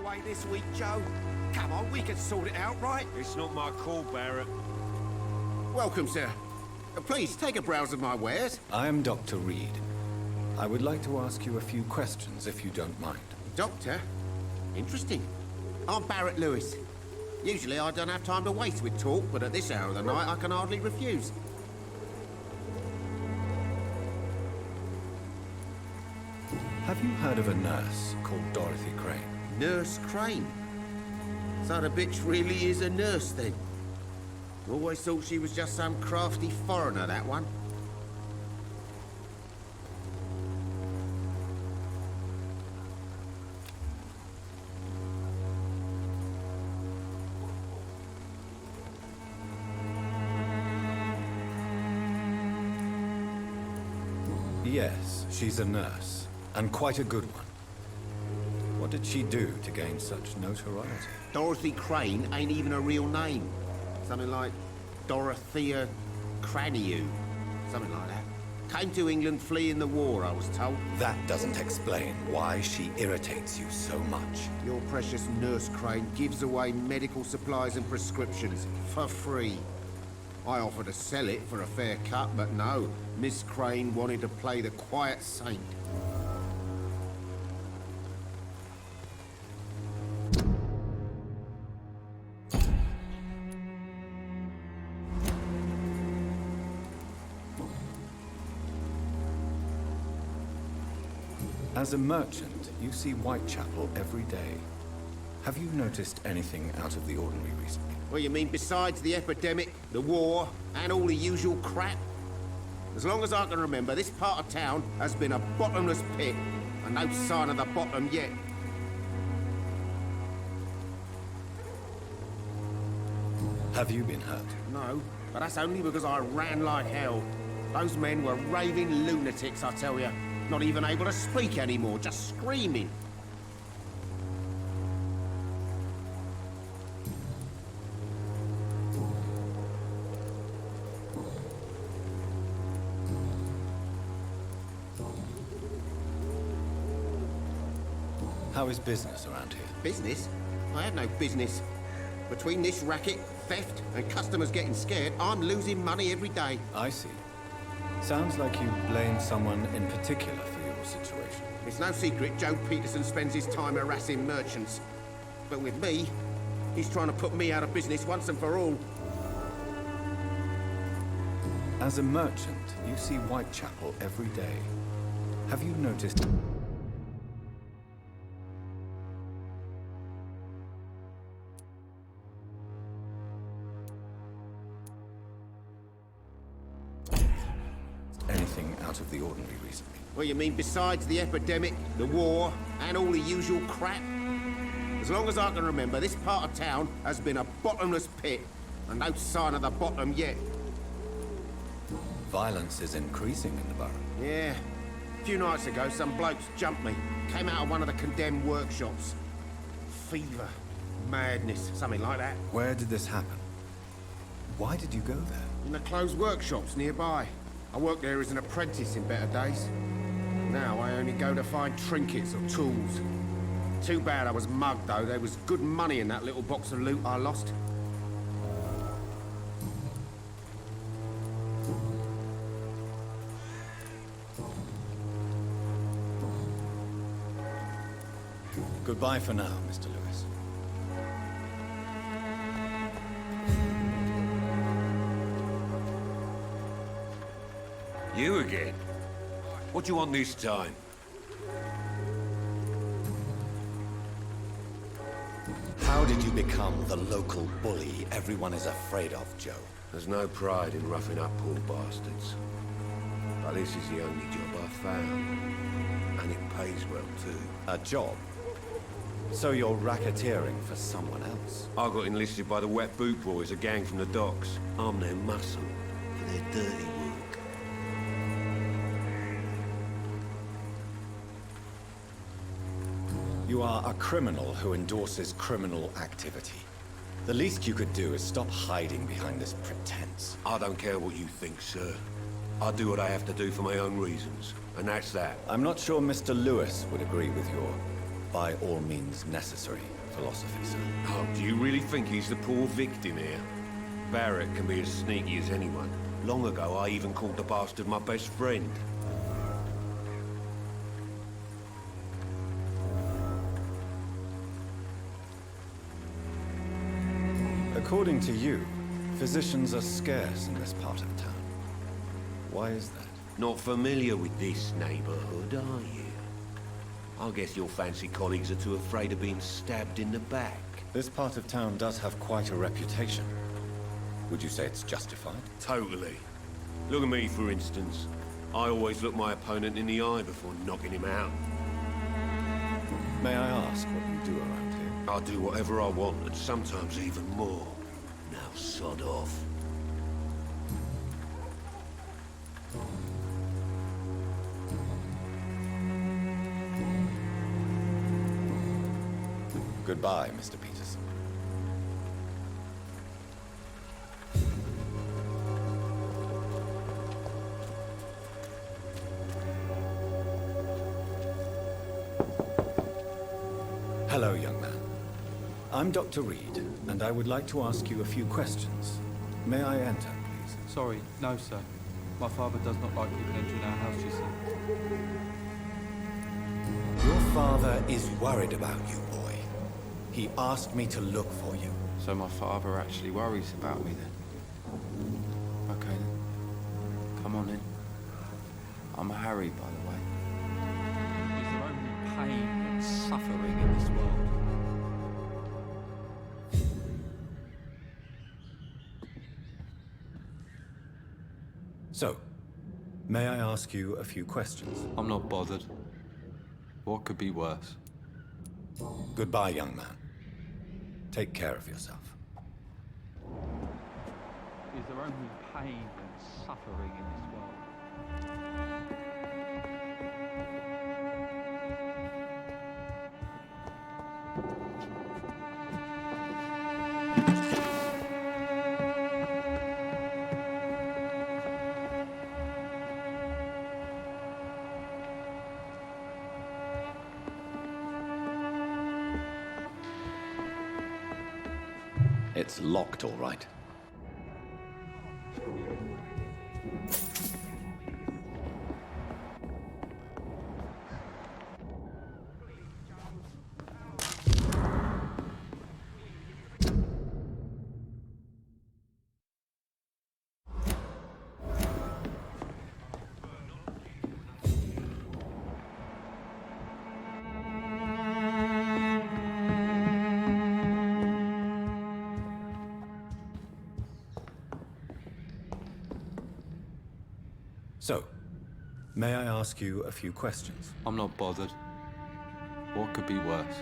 away this week, Joe? Come on, we can sort it out, right? It's not my call, Barrett. Welcome, sir. Please, take a browse of my wares. I am Dr. Reed. I would like to ask you a few questions, if you don't mind. Doctor? Interesting. I'm Barrett Lewis. Usually I don't have time to waste with talk, but at this hour of the night I can hardly refuse. Have you heard of a nurse called Dorothy Crane? Nurse Crane? So the bitch really is a nurse, then? Always thought she was just some crafty foreigner, that one. Yes, she's a nurse, and quite a good one. What did she do to gain such notoriety? Dorothy Crane ain't even a real name. Something like Dorothea Craniu. Something like that. Came to England fleeing the war, I was told. That doesn't explain why she irritates you so much. Your precious Nurse Crane gives away medical supplies and prescriptions for free. I offered to sell it for a fair cut, but no. Miss Crane wanted to play the quiet saint. As a merchant, you see Whitechapel every day. Have you noticed anything out of the ordinary recently? Well, you mean besides the epidemic, the war, and all the usual crap? As long as I can remember, this part of town has been a bottomless pit, and no sign of the bottom yet. Have you been hurt? No, but that's only because I ran like hell. Those men were raving lunatics, I tell you. Not even able to speak anymore, just screaming. How is business around here? Business? I have no business. Between this racket, theft, and customers getting scared, I'm losing money every day. I see. Sounds like you blame someone in particular for your situation. It's no secret Joe Peterson spends his time harassing merchants. But with me, he's trying to put me out of business once and for all. As a merchant, you see Whitechapel every day. Have you noticed... anything out of the ordinary recently? Well, you mean besides the epidemic, the war, and all the usual crap? As long as I can remember, this part of town has been a bottomless pit, and no sign of the bottom yet. Violence is increasing in the borough. Yeah. A few nights ago, some blokes jumped me. Came out of one of the condemned workshops. Fever, madness, something like that. Where did this happen? Why did you go there? In the closed workshops nearby. I worked there as an apprentice in better days. Now I only go to find trinkets or tools. Too bad I was mugged, though. There was good money in that little box of loot I lost. Goodbye for now, Mr. Lewis. You again? What do you want this time? How did you become the local bully everyone is afraid of, Joe? There's no pride in roughing up poor bastards. But this is the only job I've found. And it pays well, too. A job? So you're racketeering for someone else? I got enlisted by the Wet Boot Boys, a gang from the docks. I'm their muscle for their dirty work. You are a criminal who endorses criminal activity. The least you could do is stop hiding behind this pretense. I don't care what you think, sir. I do what I have to do for my own reasons, and that's that. I'm not sure Mr. Lewis would agree with your by all means necessary philosophy, sir. Oh, do you really think he's the poor victim here? Barrett can be as sneaky as anyone. Long ago, I even called the bastard my best friend. According to you, physicians are scarce in this part of town. Why is that? Not familiar with this neighborhood, are you? I guess your fancy colleagues are too afraid of being stabbed in the back. This part of town does have quite a reputation. Would you say it's justified? Totally. Look at me, for instance. I always look my opponent in the eye before knocking him out. May I ask what you do around here? I do whatever I want, and sometimes even more. Now sod off. Goodbye, Mr. Peterson. Hello, young man. I'm Dr. Reed, and I would like to ask you a few questions. May I enter, please? Sorry, no, sir. My father does not like people entering our house, you see. Your father is worried about you, boy. He asked me to look for you. So my father actually worries about me then? Okay then. Come on in. I'm Harry, by the way. Is there only pain and suffering in this world? So, may I ask you a few questions? I'm not bothered. What could be worse? Goodbye, young man. Take care of yourself. Is there only pain and suffering in this world? It's locked, all right. So, may I ask you a few questions? I'm not bothered. What could be worse?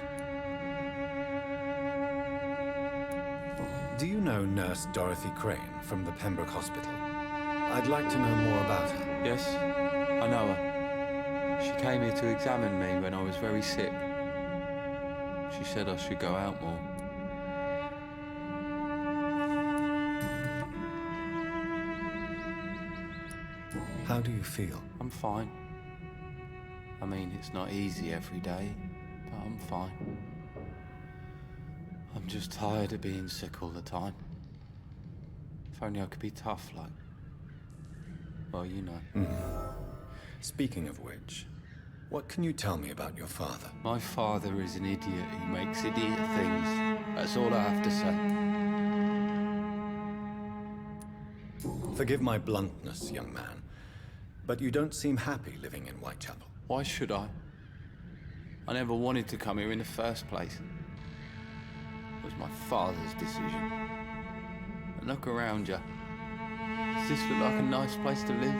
Do you know Nurse Dorothy Crane from the Pembroke Hospital? I'd like to know more about her. Yes, I know her. She came here to examine me when I was very sick. She said I should go out more. How do you feel? I'm fine. I mean, it's not easy every day, but I'm fine. I'm just tired of being sick all the time. If only I could be tough, like... Well, you know. Speaking of which, what can you tell me about your father? My father is an idiot who makes idiot things. That's all I have to say. Forgive my bluntness, young man, but you don't seem happy living in Whitechapel. Why should I? I never wanted to come here in the first place. It was my father's decision. And look around you. Does this look like a nice place to live?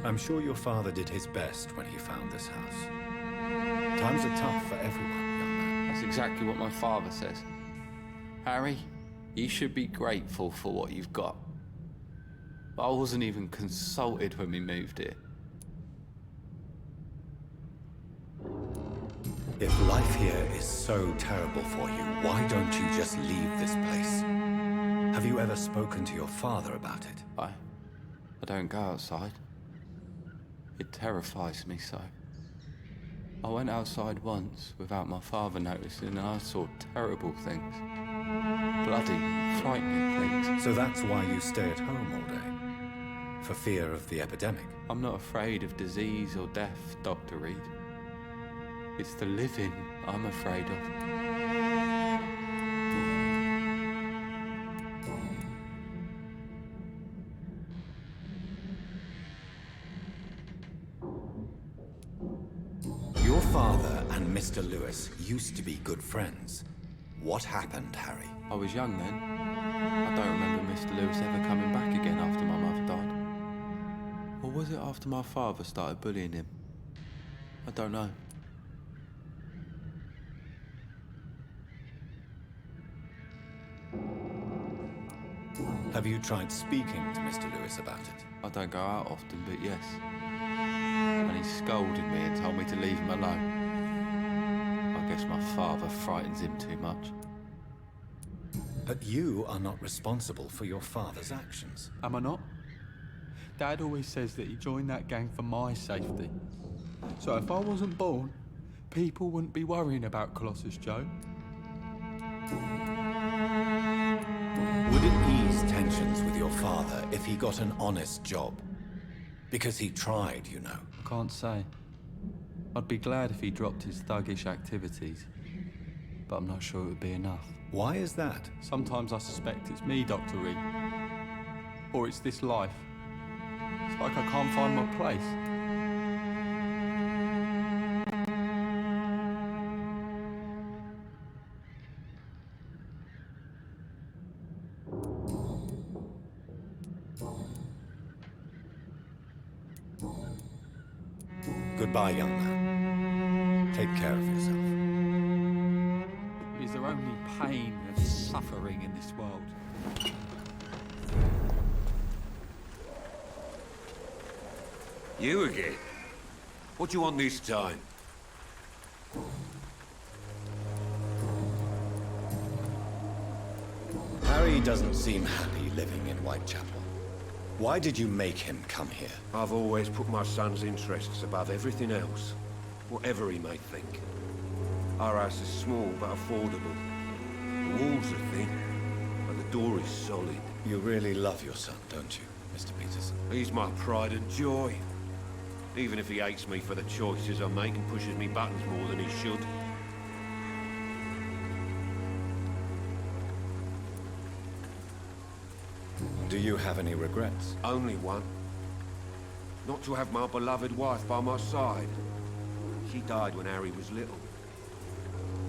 I'm sure your father did his best when he found this house. Times are tough for everyone, young man. That's exactly what my father says. Harry, you should be grateful for what you've got. But I wasn't even consulted when we moved here. If life here is so terrible for you, why don't you just leave this place? Have you ever spoken to your father about it? I don't go outside. It terrifies me so. I went outside once without my father noticing and I saw terrible things. Bloody, frightening things. So that's why you stay at home all day? For fear of the epidemic? I'm not afraid of disease or death, Dr. Reed. It's the living I'm afraid of. Your father and Mr. Lewis used to be good friends. What happened, Harry? I was young then. I don't remember Mr. Lewis ever coming back again after my mother died. Or was it after my father started bullying him? I don't know. Have you tried speaking to Mr. Lewis about it? I don't go out often, but yes. And he scolded me and told me to leave him alone. I guess my father frightens him too much. But you are not responsible for your father's actions. Am I not? Dad always says that he joined that gang for my safety. So if I wasn't born, people wouldn't be worrying about Colossus Joe. Would it ease tensions with your father if he got an honest job? Because he tried, you know. I can't say. I'd be glad if he dropped his thuggish activities, but I'm not sure it would be enough. Why is that? Sometimes I suspect it's me, Dr. Reed. Or it's this life. It's like I can't find my place. Goodbye, young man. Take care of yourself. Is there only pain and suffering in this world? You again? What do you want this time? Harry doesn't seem happy living in Whitechapel. Why did you make him come here? I've always put my son's interests above everything else, whatever he may think. Our house is small but affordable. The walls are thin, but the door is solid. You really love your son, don't you, Mr. Peterson? He's my pride and joy. Even if he hates me for the choices I make and pushes me buttons more than he should. Do you have any regrets? Only one. Not to have my beloved wife by my side. She died when Harry was little.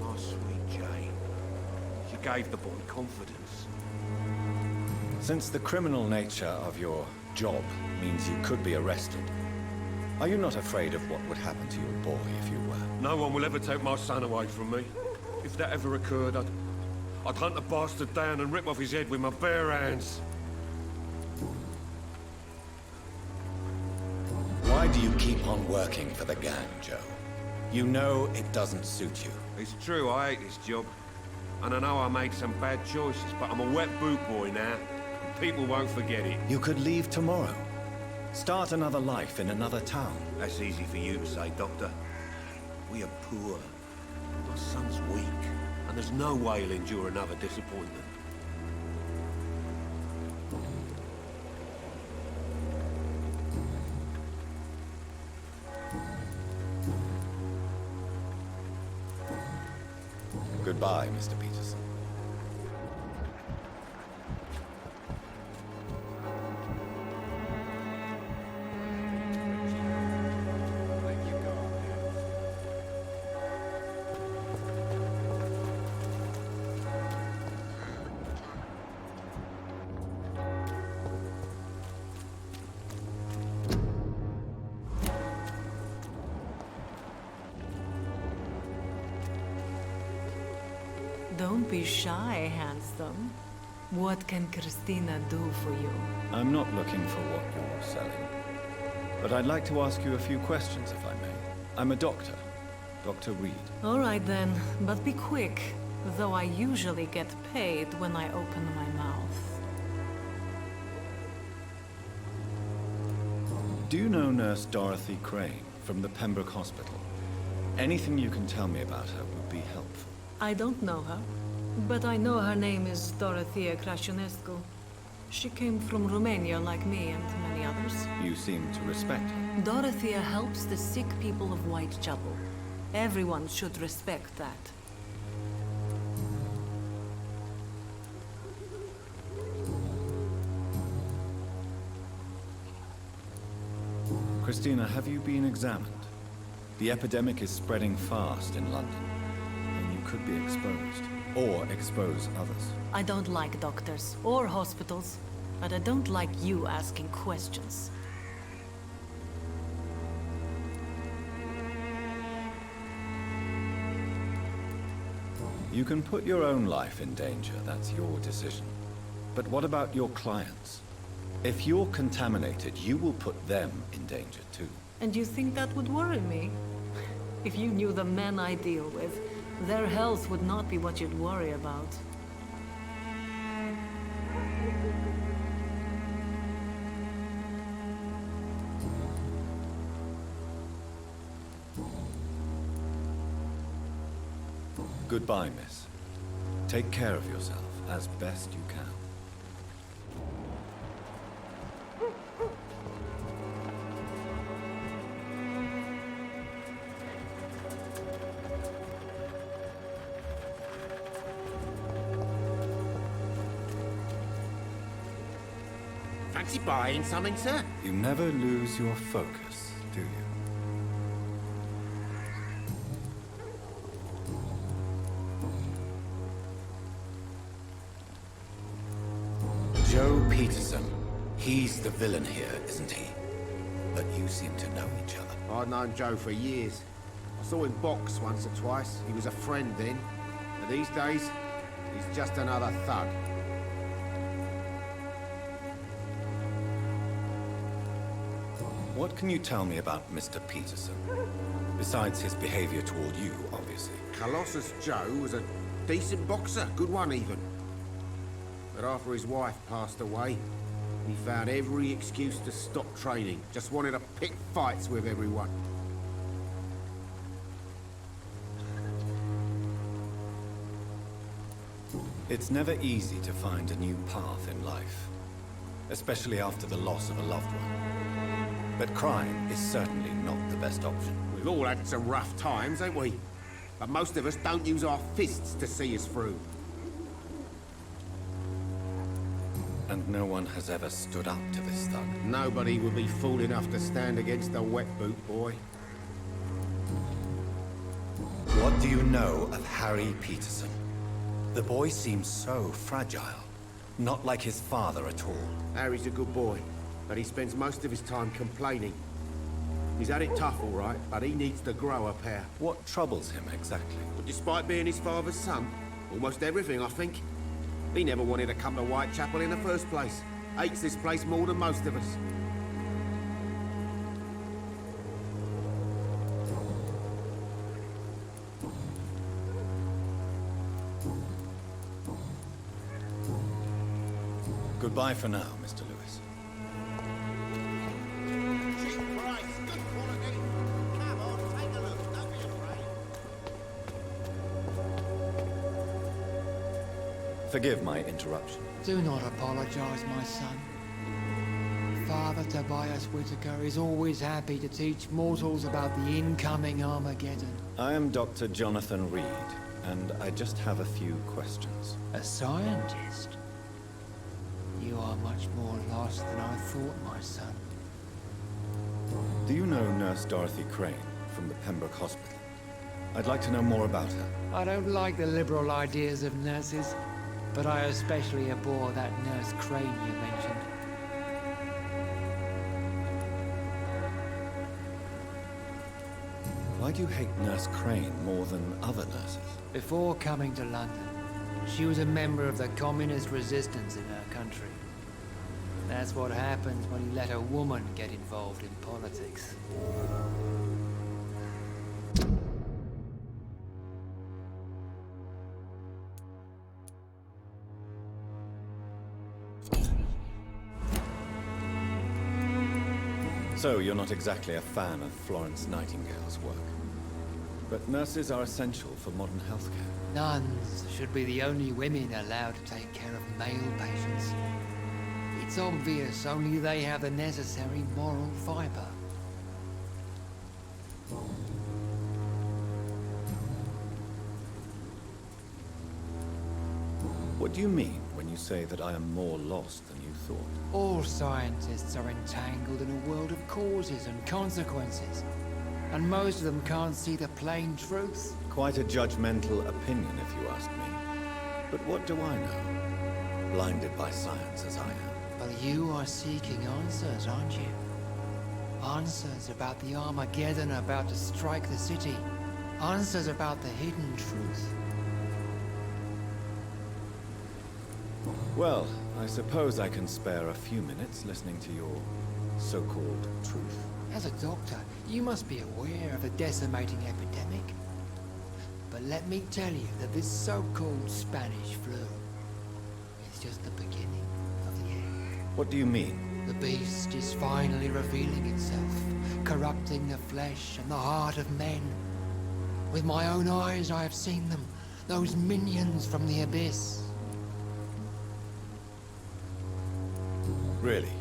My sweet Jane. She gave the boy confidence. Since the criminal nature of your job means you could be arrested, are you not afraid of what would happen to your boy if you were? No one will ever take my son away from me. If that ever occurred, I'd hunt the bastard down and rip off his head with my bare hands. Why do you keep on working for the gang, Joe? You know it doesn't suit you. It's true, I hate this job. And I know I made some bad choices, but I'm a wet boot boy now. And people won't forget it. You could leave tomorrow. Start another life in another town. That's easy for you to say, Doctor. We are poor. My son's weak. And there's no way he'll endure another disappointment. Goodbye, Mr. Peterson. Don't be shy, handsome. What can Christina do for you? I'm not looking for what you're selling. But I'd like to ask you a few questions, if I may. I'm a doctor. Dr. Reed. All right then, but be quick. Though I usually get paid when I open my mouth. Do you know Nurse Dorothy Crane from the Pembroke Hospital? Anything you can tell me about her would be helpful. I don't know her, but I know her name is Dorothea Crăciunescu. She came from Romania like me and many others. You seem to respect her. Dorothea helps the sick people of Whitechapel. Everyone should respect that. Christina, have you been examined? The epidemic is spreading fast in London, and you could be exposed, or expose others. I don't like doctors or hospitals, but I don't like you asking questions. You can put your own life in danger, that's your decision. But what about your clients? If you're contaminated, you will put them in danger too. And you think that would worry me? If you knew the men I deal with, their health would not be what you'd worry about. Goodbye, miss. Take care of yourself as best you can. Fancy buying something, sir? You never lose your focus, do you? Joe Peterson. He's the villain here, isn't he? But you seem to know each other. I'd known Joe for years. I saw him box once or twice. He was a friend then. But these days, he's just another thug. What can you tell me about Mr. Peterson? Besides his behavior toward you, obviously. Colossus Joe was a decent boxer, good one even. But after his wife passed away, he found every excuse to stop training. Just wanted to pick fights with everyone. It's never easy to find a new path in life, especially after the loss of a loved one. But crime is certainly not the best option. We've all had some rough times, ain't we? But most of us don't use our fists to see us through. And no one has ever stood up to this thug. Nobody would be fool enough to stand against a wet boot boy. What do you know of Harry Peterson? The boy seems so fragile. Not like his father at all. Harry's a good boy, but he spends most of his time complaining. He's had it tough, all right, but he needs to grow a pair. What troubles him exactly? But despite being his father's son, almost everything, I think. He never wanted to come to Whitechapel in the first place. Hates this place more than most of us. Goodbye for now, Mr. Lewis. Cheap price, good quality. Come on, take a look, don't be afraid. Forgive my interruption. Do not apologize, my son. Father Tobias Whitaker is always happy to teach mortals about the incoming Armageddon. I am Dr. Jonathan Reed, and I just have a few questions. A scientist? You are much more lost than I thought, my son. Do you know Nurse Dorothy Crane from the Pembroke Hospital? I'd like to know more about her. I don't like the liberal ideas of nurses, but I especially abhor that Nurse Crane you mentioned. Why do you hate Nurse Crane more than other nurses? Before coming to London, She was a member of the communist resistance in her country. That's what happens when you let a woman get involved in politics. So, you're not exactly a fan of Florence Nightingale's work. But nurses are essential for modern healthcare. Nuns should be the only women allowed to take care of male patients. It's obvious only they have the necessary moral fiber. What do you mean when you say that I am more lost than you thought? All scientists are entangled in a world of causes and consequences. And most of them can't see the plain truth. Quite a judgmental opinion, if you ask me. But what do I know? Blinded by science as I am. Well, you are seeking answers, aren't you? Answers about the Armageddon about to strike the city. Answers about the hidden truth. Well, I suppose I can spare a few minutes listening to your so-called truth. As a doctor, you must be aware of the decimating epidemic. But let me tell you that this so-called Spanish flu is just the beginning of the end. What do you mean? The beast is finally revealing itself, corrupting the flesh and the heart of men. With my own eyes I have seen them, those minions from the abyss. Really?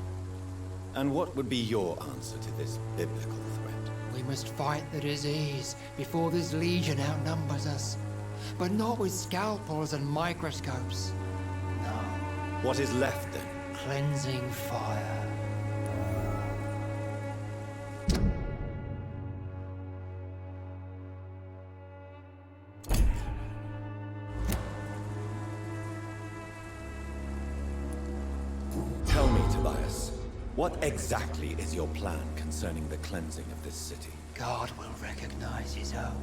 And what would be your answer to this biblical threat? We must fight the disease before this legion outnumbers us. But not with scalpels and microscopes. No. What is left then? Cleansing fire. Tell me, Tobias, what exactly is your plan concerning the cleansing of this city? God will recognize his own.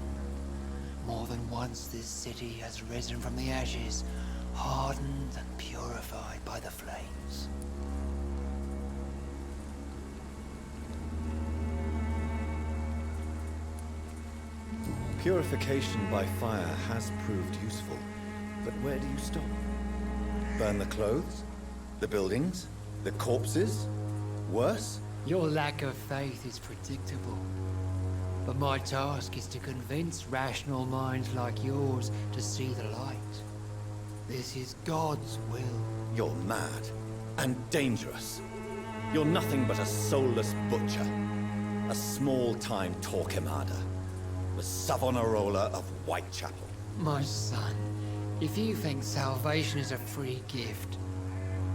More than once this city has risen from the ashes, hardened and purified by the flames. Purification by fire has proved useful, but where do you stop? Burn the clothes? The buildings? The corpses? Worse? Your lack of faith is predictable. But my task is to convince rational minds like yours to see the light. This is God's will. You're mad. And dangerous. You're nothing but a soulless butcher. A small-time Torquemada. The Savonarola of Whitechapel. My son, if you think salvation is a free gift,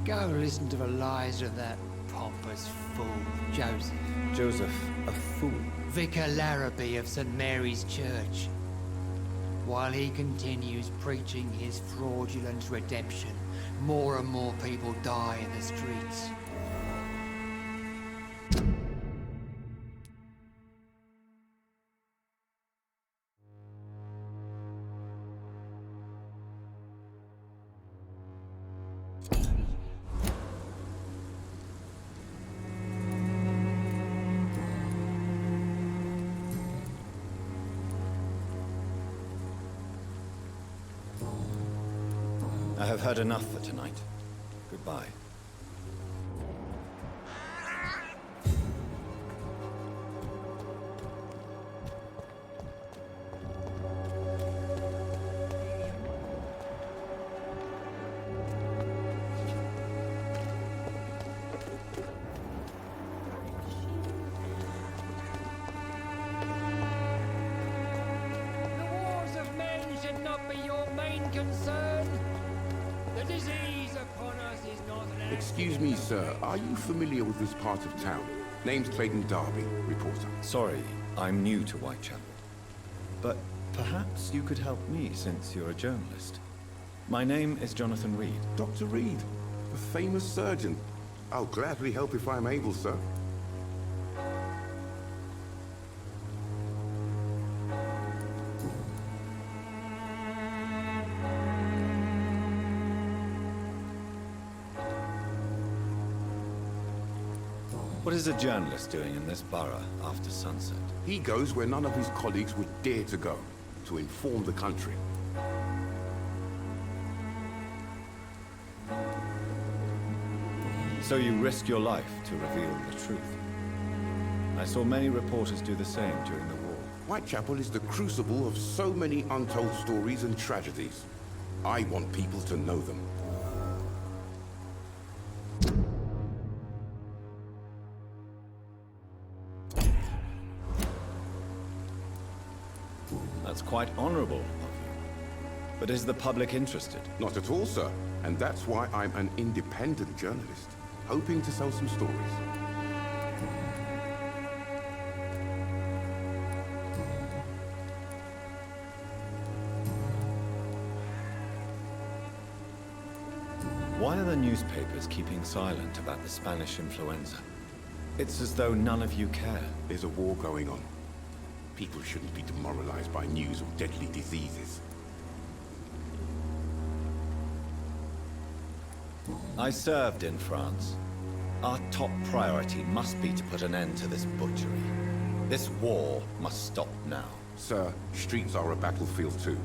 go listen to the lies of that pompous fool, Joseph. Joseph, a fool? Vicar Larrabee of St. Mary's Church. While he continues preaching his fraudulent redemption, more and more people die in the streets. I have heard enough for tonight. Goodbye. The wars of men should not be your main concern. The disease upon us is not an Excuse me, sir. Are you familiar with this part of town? Name's Clayton Darby, reporter. Sorry, I'm new to Whitechapel. But perhaps you could help me since you're a journalist. My name is Jonathan Reed. Dr. Reed, the famous surgeon. I'll gladly help if I'm able, sir. What is a journalist doing in this borough after sunset? He goes where none of his colleagues would dare to go, to inform the country. So you risk your life to reveal the truth. I saw many reporters do the same during the war. Whitechapel is the crucible of so many untold stories and tragedies. I want people to know them. That's quite honorable of you. But is the public interested? Not at all, sir. And that's why I'm an independent journalist, hoping to sell some stories. Why are the newspapers keeping silent about the Spanish influenza? It's as though none of you care. There's a war going on. People shouldn't be demoralized by news of deadly diseases. I served in France. Our top priority must be to put an end to this butchery. This war must stop now. Sir, streets are a battlefield too.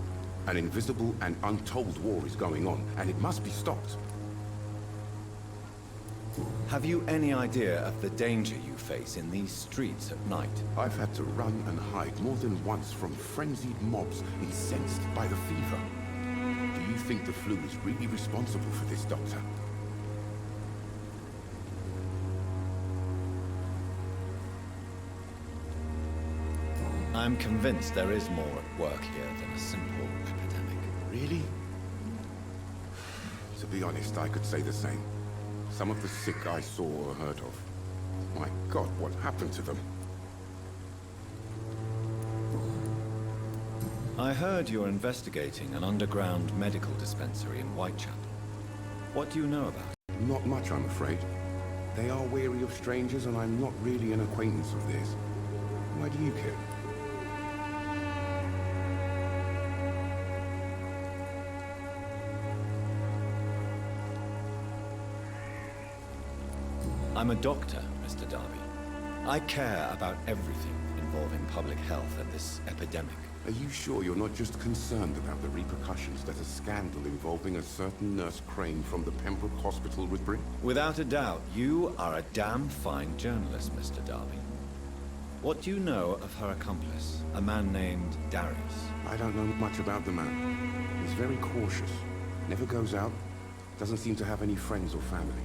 An invisible and untold war is going on, and it must be stopped. Have you any idea of the danger you face in these streets at night? I've had to run and hide more than once from frenzied mobs incensed by the fever. Do you think the flu is really responsible for this, Doctor? I'm convinced there is more at work here than a simple epidemic. Really? To be honest, I could say the same. Some of the sick I saw or heard of. My God, what happened to them? I heard you're investigating an underground medical dispensary in Whitechapel. What do you know about it? Not much, I'm afraid. They are wary of strangers, and I'm not really an acquaintance of theirs. Why do you care? I'm a doctor, Mr. Darby. I care about everything involving public health and this epidemic. Are you sure you're not just concerned about the repercussions that a scandal involving a certain Nurse Crane from the Pembroke Hospital would bring? Without a doubt, you are a damn fine journalist, Mr. Darby. What do you know of her accomplice, a man named Darius? I don't know much about the man. He's very cautious. Never goes out. Doesn't seem to have any friends or family.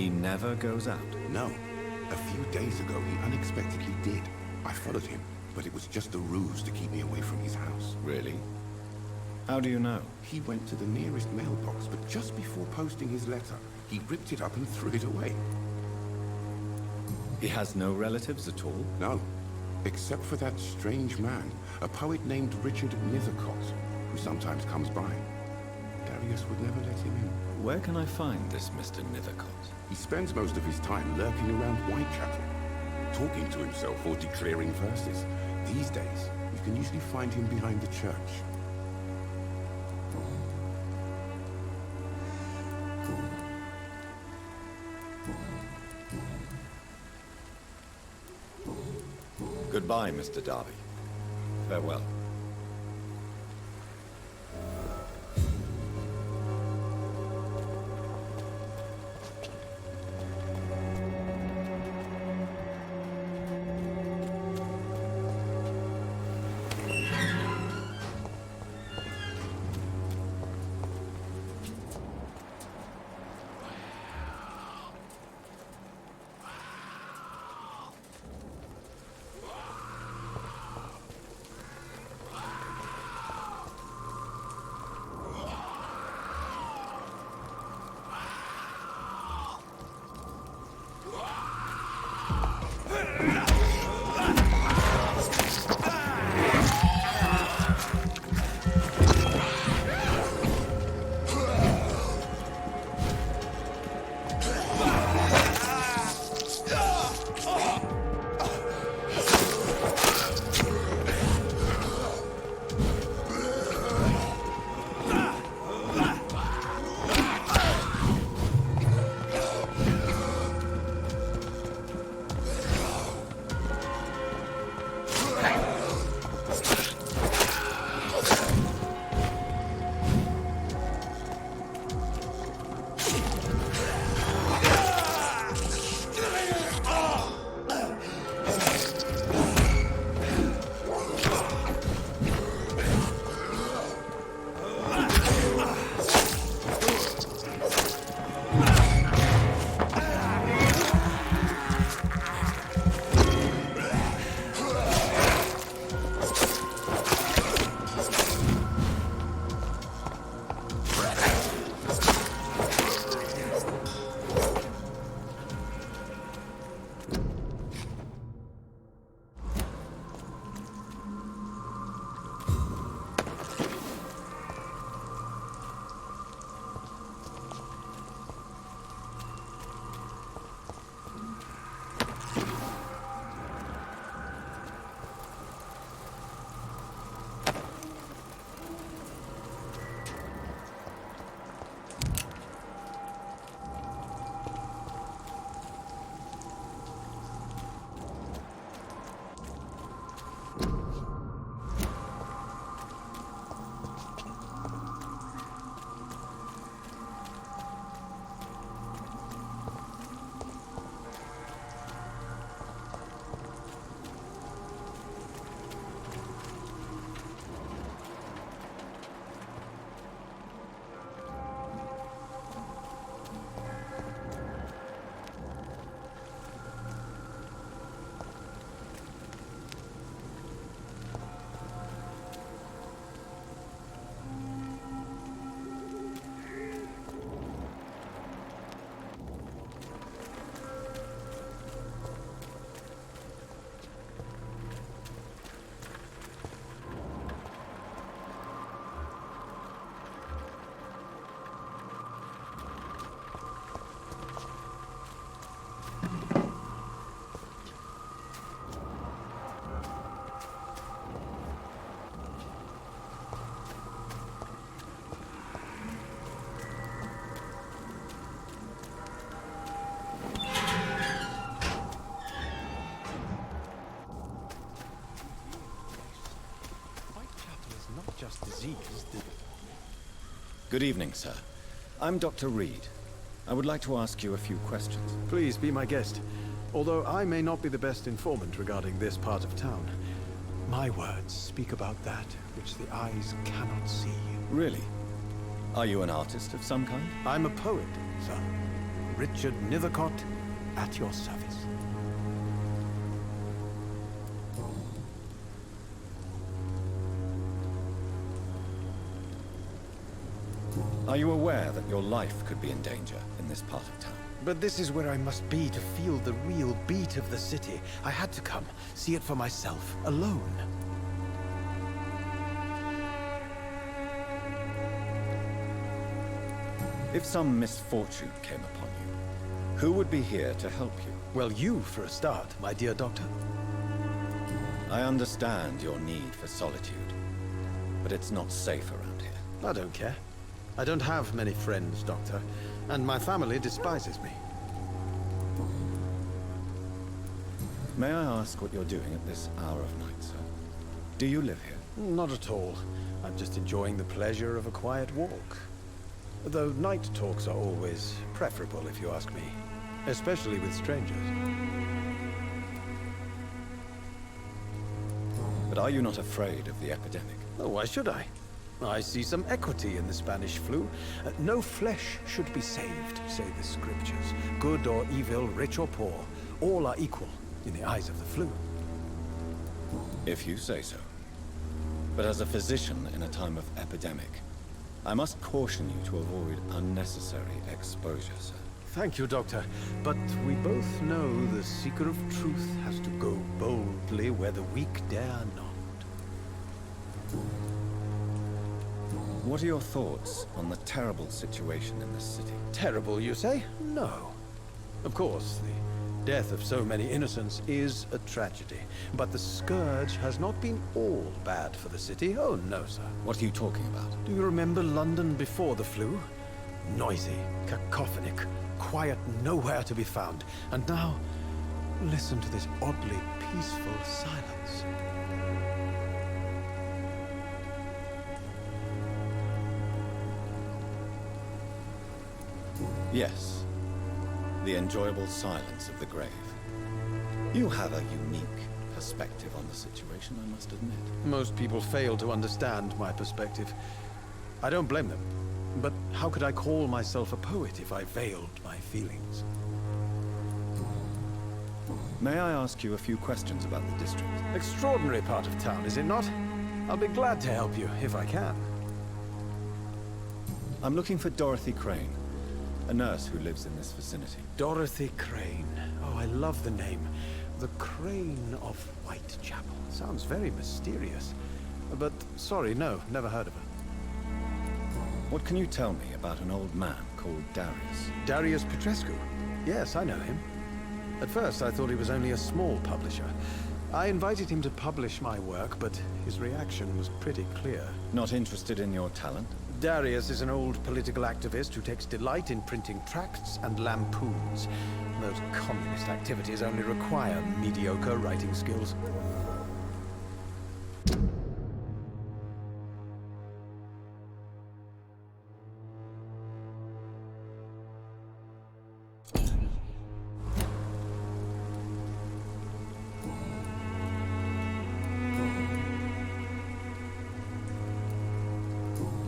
He never goes out. No. A few days ago, he unexpectedly did. I followed him, but it was just a ruse to keep me away from his house. Really? How do you know? He went to the nearest mailbox, but just before posting his letter, he ripped it up and threw it away. He has no relatives at all? No. Except for that strange man, a poet named Richard Nethercott, who sometimes comes by. Darius would never let him in. Where can I find this Mr. Nethercott? He spends most of his time lurking around Whitechapel, talking to himself or declaring verses. These days, you can usually find him behind the church. Goodbye, Mr. Darby. Farewell. just disease. Good evening, sir. I'm Dr. Reed. I would like to ask you a few questions. Please be my guest. Although I may not be the best informant regarding this part of town, my words speak about that which the eyes cannot see. Really? Are you an artist of some kind? I'm a poet, sir. Richard Nethercott, at your service. Are you aware that your life could be in danger in this part of town? But this is where I must be to feel the real beat of the city. I had to come, see it for myself, alone. If some misfortune came upon you, who would be here to help you? Well, you, for a start, my dear doctor. I understand your need for solitude, but it's not safe around here. I don't care. I don't have many friends, Doctor, and my family despises me. May I ask what you're doing at this hour of night, sir? Do you live here? Not at all. I'm just enjoying the pleasure of a quiet walk. Though night talks are always preferable, if you ask me. Especially with strangers. But are you not afraid of the epidemic? Oh, why should I? I see some equity in the Spanish flu. No flesh should be saved, say the scriptures. Good or evil, rich or poor, all are equal in the eyes of the flu. If you say so. But as a physician in a time of epidemic, I must caution you to avoid unnecessary exposure, sir. Thank you, Doctor. But we both know the seeker of truth has to go boldly where the weak dare not. What are your thoughts on the terrible situation in this city? Terrible, you say? No. Of course, the death of so many innocents is a tragedy. But the scourge has not been all bad for the city. Oh, no, sir. What are you talking about? Do you remember London before the flu? Noisy, cacophonic, quiet nowhere to be found. And now, listen to this oddly peaceful silence. Yes. The enjoyable silence of the grave. You have a unique perspective on the situation, I must admit. Most people fail to understand my perspective. I don't blame them. But how could I call myself a poet if I veiled my feelings? May I ask you a few questions about the district? Extraordinary part of town, is it not? I'll be glad to help you, if I can. I'm looking for Dorothy Crane, a nurse who lives in this vicinity. Dorothy Crane. Oh, I love the name. The Crane of Whitechapel. Sounds very mysterious. But, sorry, no, never heard of her. What can you tell me about an old man called Darius? Darius Petrescu? Yes, I know him. At first, I thought he was only a small publisher. I invited him to publish my work, but his reaction was pretty clear. Not interested in your talent? Darius is an old political activist who takes delight in printing tracts and lampoons. Those communist activities only require mediocre writing skills.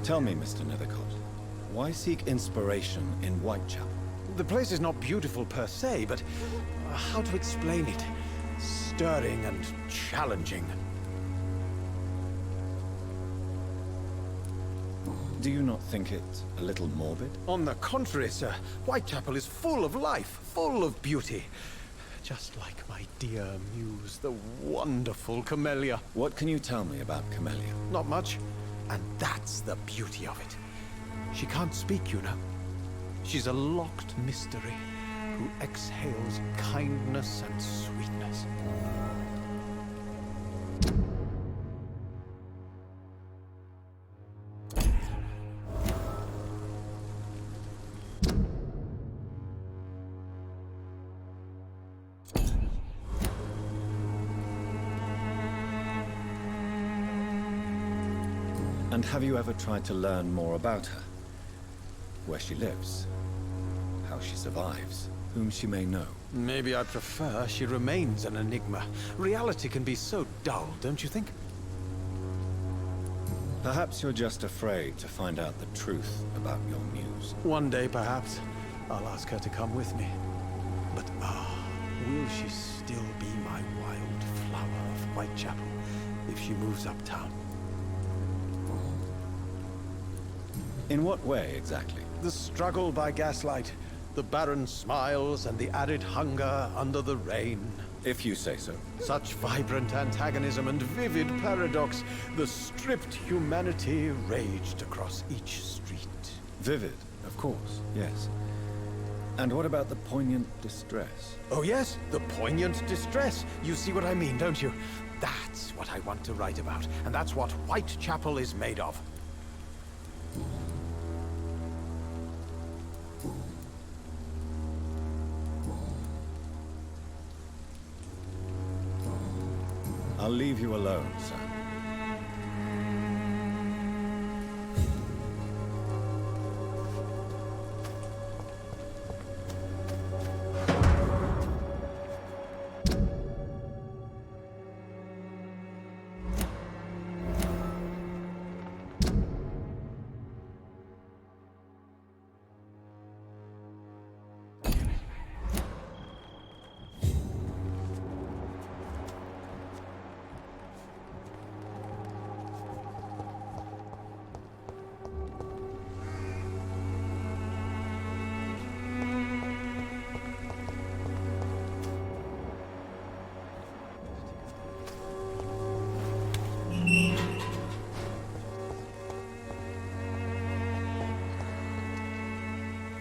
Tell me, Mr. Nethercott, why seek inspiration in Whitechapel? The place is not beautiful per se, but how to explain it? Stirring and challenging. Do you not think it a little morbid? On the contrary, sir. Whitechapel is full of life, full of beauty. Just like my dear muse, the wonderful Camellia. What can you tell me about Camellia? Not much. And that's the beauty of it. She can't speak, you know. She's a locked mystery who exhales kindness and sweetness. And have you ever tried to learn more about her? Where she lives? How she survives? Whom she may know? Maybe I prefer she remains an enigma. Reality can be so dull, don't you think? Perhaps you're just afraid to find out the truth about your muse. One day, perhaps, I'll ask her to come with me. But will she still be my wild flower of Whitechapel if she moves uptown? In what way, exactly? The struggle by gaslight, the barren smiles and the added hunger under the rain. If you say so. Such vibrant antagonism and vivid paradox, the stripped humanity raged across each street. Vivid, of course, yes. And what about the poignant distress? Oh yes, the poignant distress. You see what I mean, don't you? That's what I want to write about, and that's what Whitechapel is made of. I'll leave you alone, sir.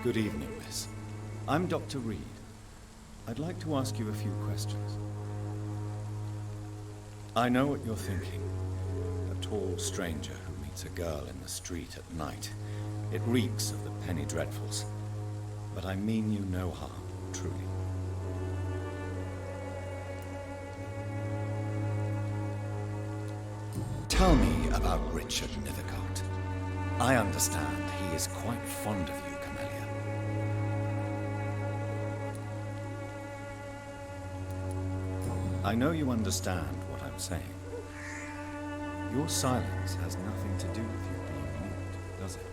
Good evening, miss. I'm Dr. Reed. I'd like to ask you a few questions. I know what you're thinking. A tall stranger who meets a girl in the street at night. It reeks of the penny dreadfuls. But I mean you no harm, truly. Tell me about Richard Nethercott. I understand he is quite fond of you, Camellia. I know you understand what I'm saying. Your silence has nothing to do with you being mute, does it?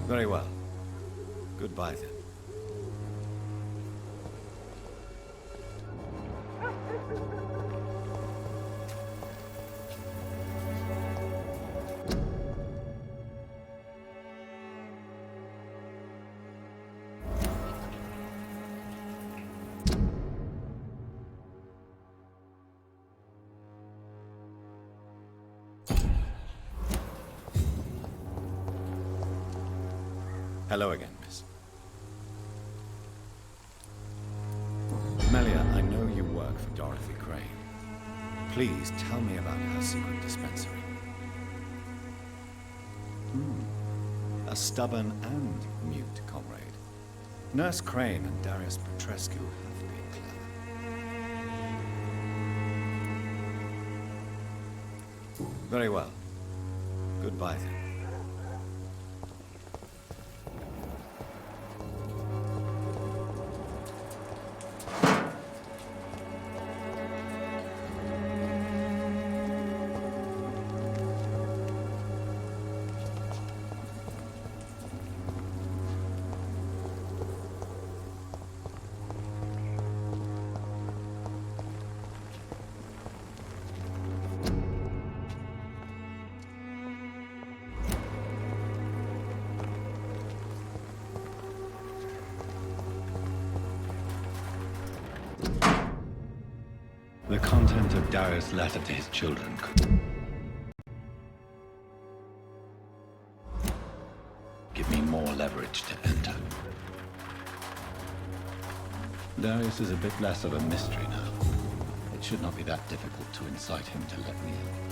Very well. Goodbye then. Hello again, miss. Melia, I know you work for Dorothy Crane. Please tell me about her secret dispensary. A stubborn and mute comrade. Nurse Crane and Darius Petrescu have been clever. Very well. Goodbye then. The content of Darius' letter to his children could give me more leverage to enter. Darius is a bit less of a mystery now. It should not be that difficult to incite him to let me in.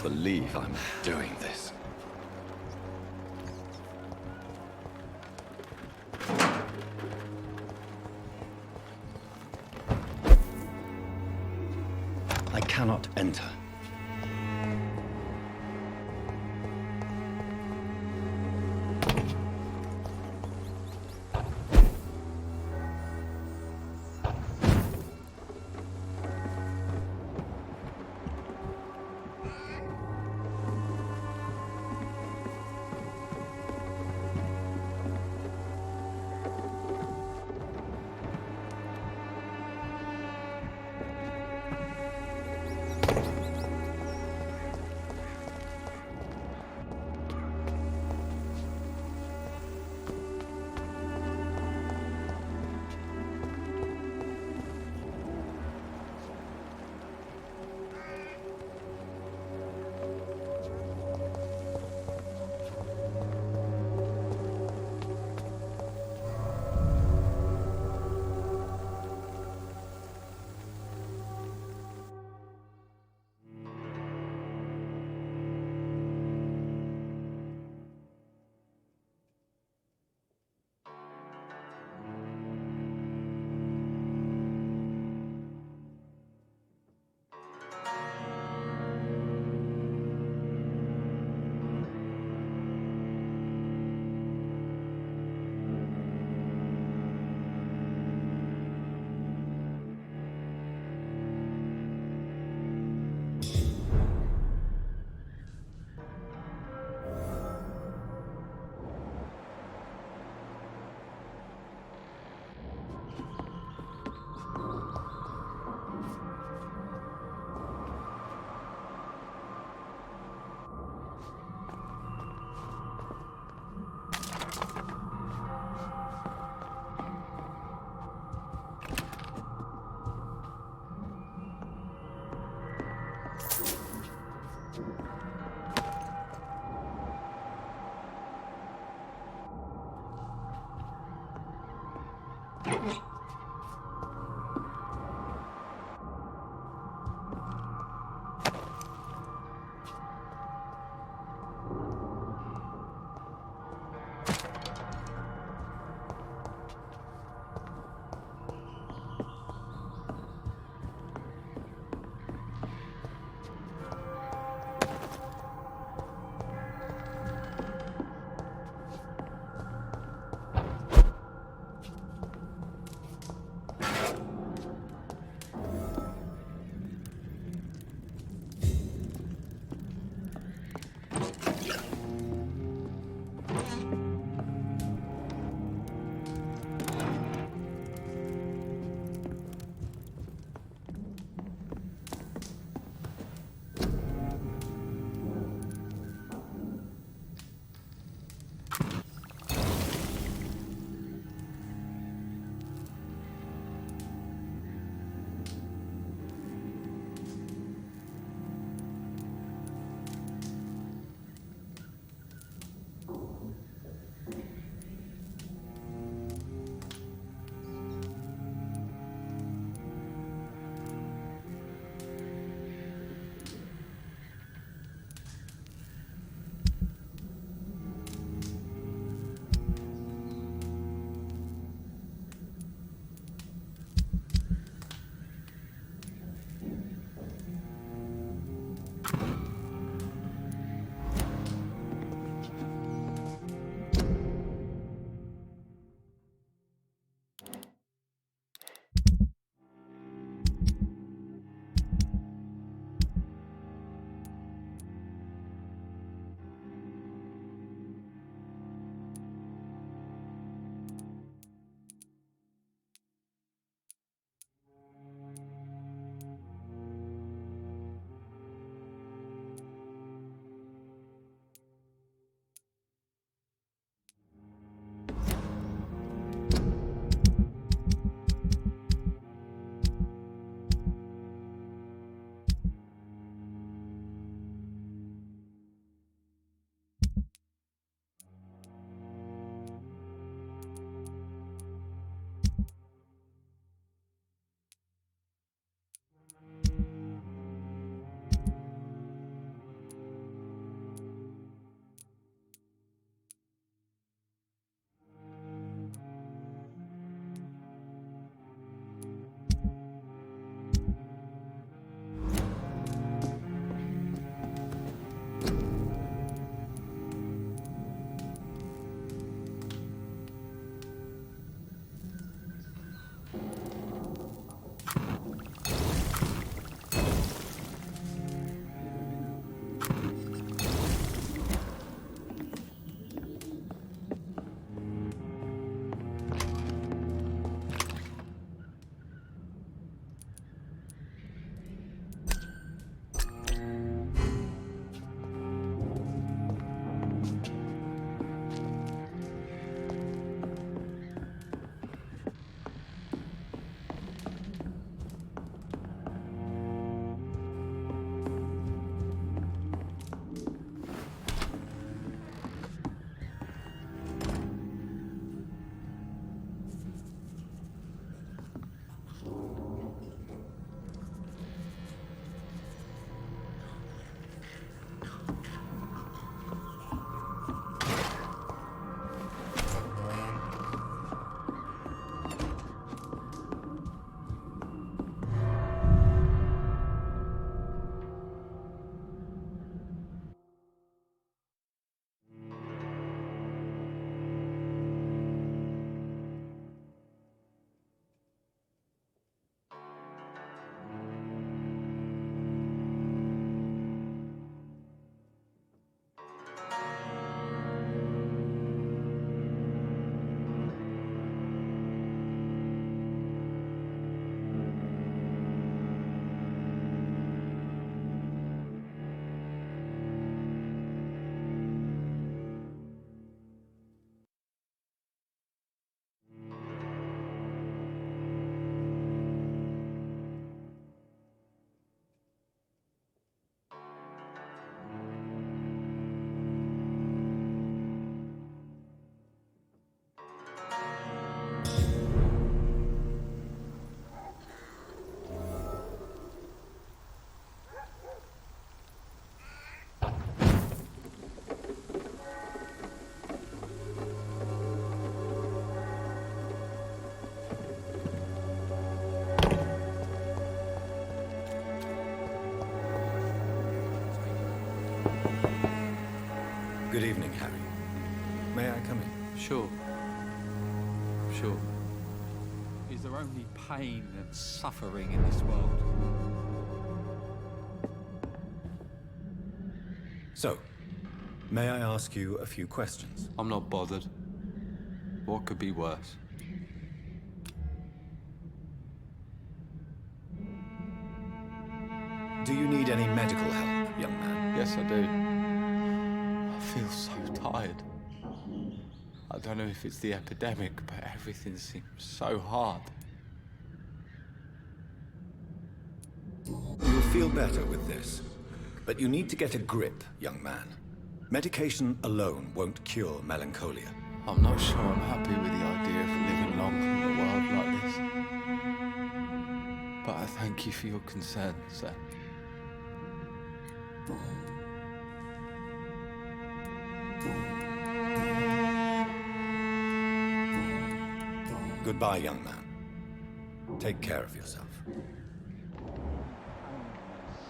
believe I'm doing this. I cannot enter. Good evening, Harry. May I come in? Sure. Sure. Is there only pain and suffering in this world? So, may I ask you a few questions? I'm not bothered. What could be worse? Do you need any medical help, young man? Yes, I do. I feel so tired. I don't know if it's the epidemic, but everything seems so hard. You'll feel better with this. But you need to get a grip, young man. Medication alone won't cure melancholia. I'm not sure I'm happy with the idea of living long in a world like this. But I thank you for your concern, sir. Goodbye, young man. Take care of yourself.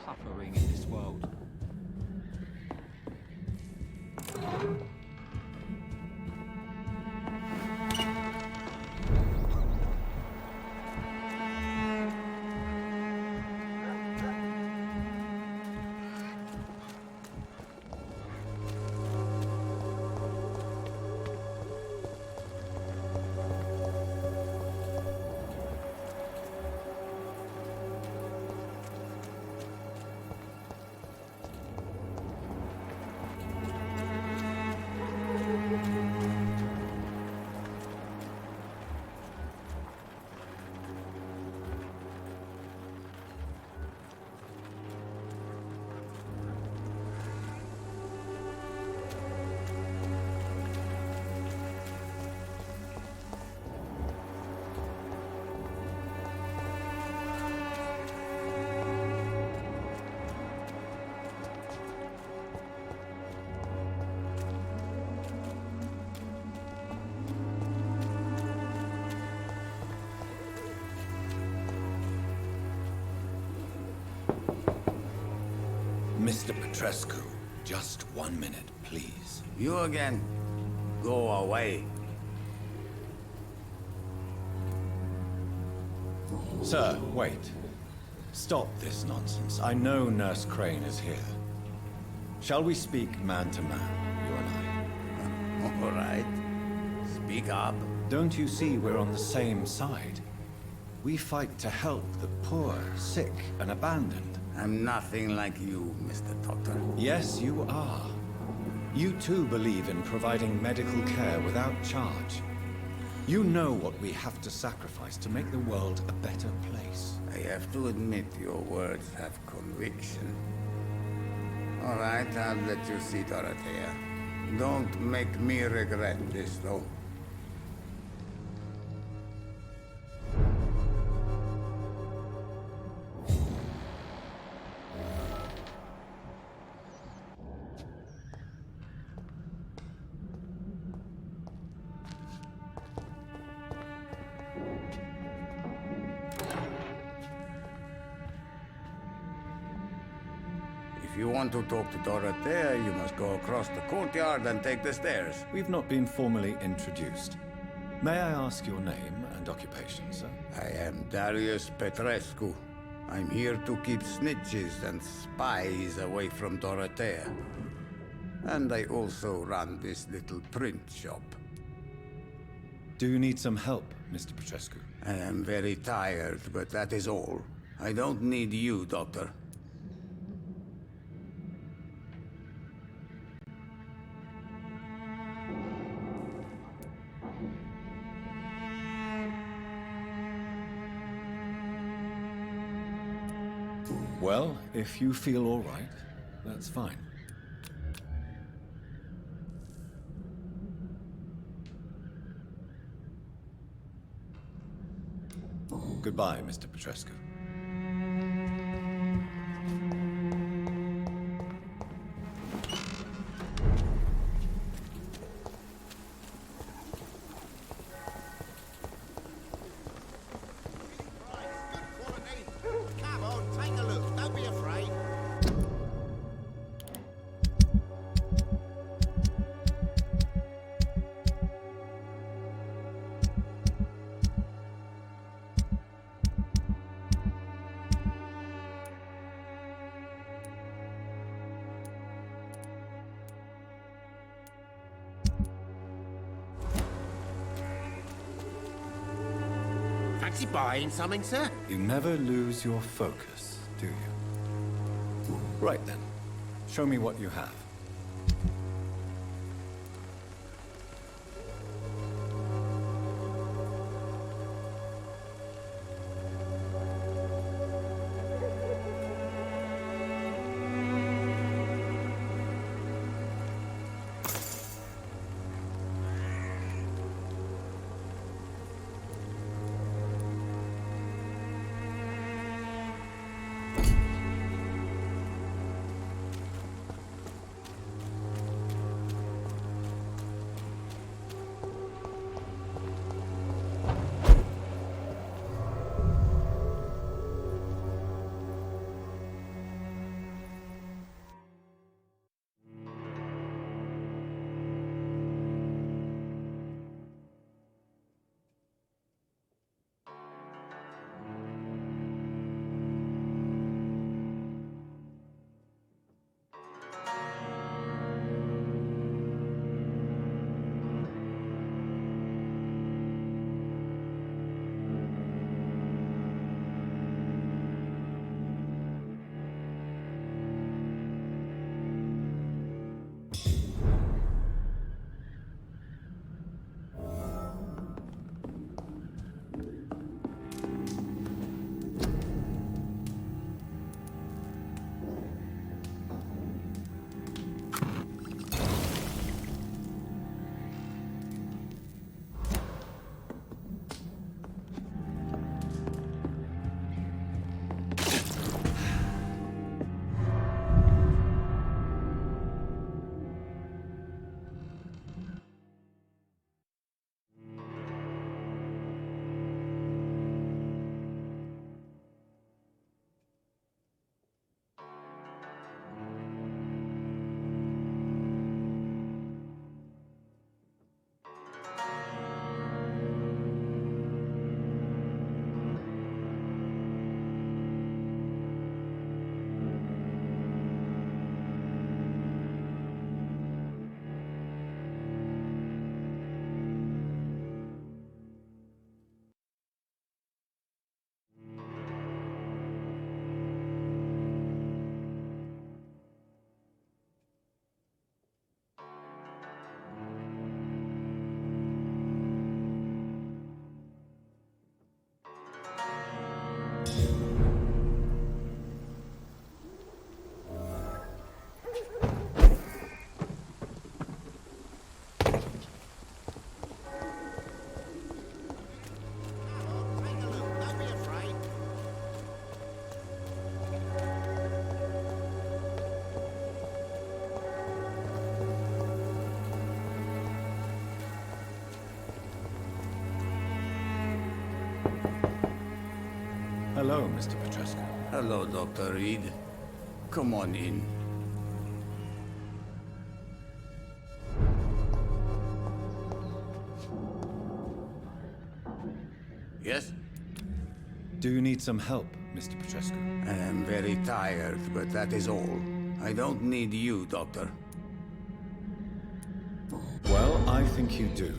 Suffering in this world. Mr. Petrescu, just 1 minute, please. You again? Go away. Sir, wait. Stop this nonsense. I know Nurse Crane is here. Shall we speak man to man, you and I? All right. Speak up. Don't you see we're on the same side? We fight to help the poor, sick, and abandoned. I'm nothing like you, Mr. Doctor. Yes, you are. You too believe in providing medical care without charge. You know what we have to sacrifice to make the world a better place. I have to admit your words have conviction. All right, I'll let you see Dorothea. Don't make me regret this, though. If you want to talk to Dorothea, you must go across the courtyard and take the stairs. We've not been formally introduced. May I ask your name and occupation, sir? I am Darius Petrescu. I'm here to keep snitches and spies away from Dorothea. And I also run this little print shop. Do you need some help, Mr. Petrescu? I am very tired, but that is all. I don't need you, Doctor. Well, if you feel all right, that's fine. Goodbye, Mr. Petrescu. Come on, take a look. Don't be afraid. fancy buying something, sir? You never lose your focus, do you? Right then. Show me what you have. Hello, Mr. Petrescu. Hello, Dr. Reed. Come on in. Yes? Do you need some help, Mr. Petrescu? I am very tired, but that is all. I don't need you, Doctor. Well, I think you do.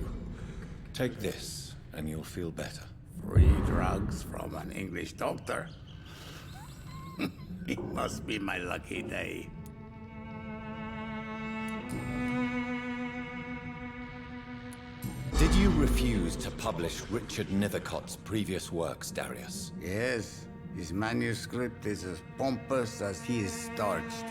Take this, and you'll feel better. Free drugs from an English doctor? It must be my lucky day. Did you refuse to publish Richard Nethercott's previous works, Darius? Yes, his manuscript is as pompous as he is starched.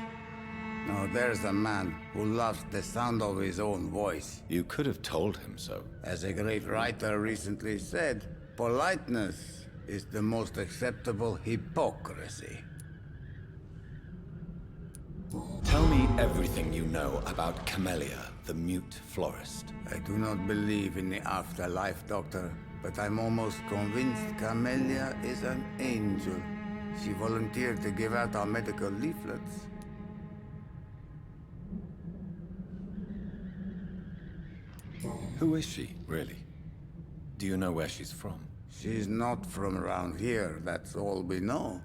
Now there's a man who loves the sound of his own voice. You could have told him so. As a great writer recently said, politeness is the most acceptable hypocrisy. Tell me everything you know about Camellia, the mute florist. I do not believe in the afterlife, Doctor, but I'm almost convinced Camellia is an angel. She volunteered to give out our medical leaflets. Who is she, really? Do you know where she's from? She's not from around here, that's all we know.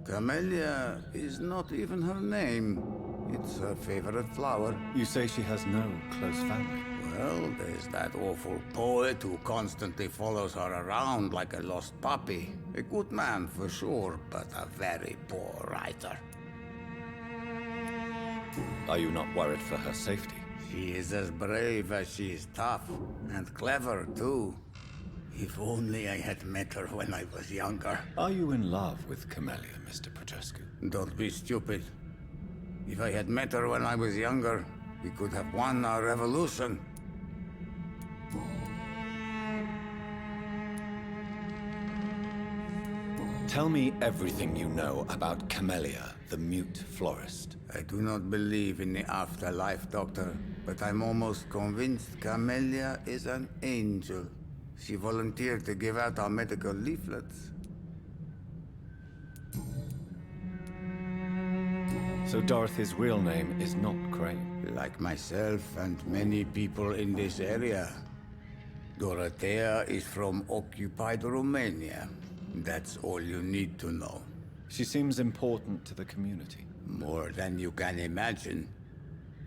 Camellia is not even her name. It's her favorite flower. You say she has no close family? Well, there's that awful poet who constantly follows her around like a lost puppy. A good man for sure, but a very poor writer. Are you not worried for her safety? She is as brave as she is tough, and clever too. If only I had met her when I was younger. Are you in love with Camellia, Mr. Petrescu? Don't be stupid. If I had met her when I was younger, we could have won our revolution. Tell me everything you know about Camellia, the mute florist. I do not believe in the afterlife, Doctor, but I'm almost convinced Camellia is an angel. She volunteered to give out our medical leaflets. So Dorothy's real name is not Crane? Like myself and many people in this area. Dorothea is from occupied Romania. That's all you need to know. She seems important to the community. More than you can imagine.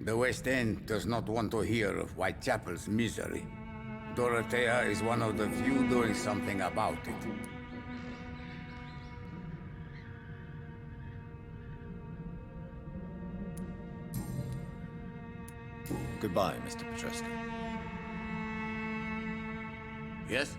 The West End does not want to hear of Whitechapel's misery. Dorothea is one of the few doing something about it. Goodbye, Mr. Petrescu. Yes?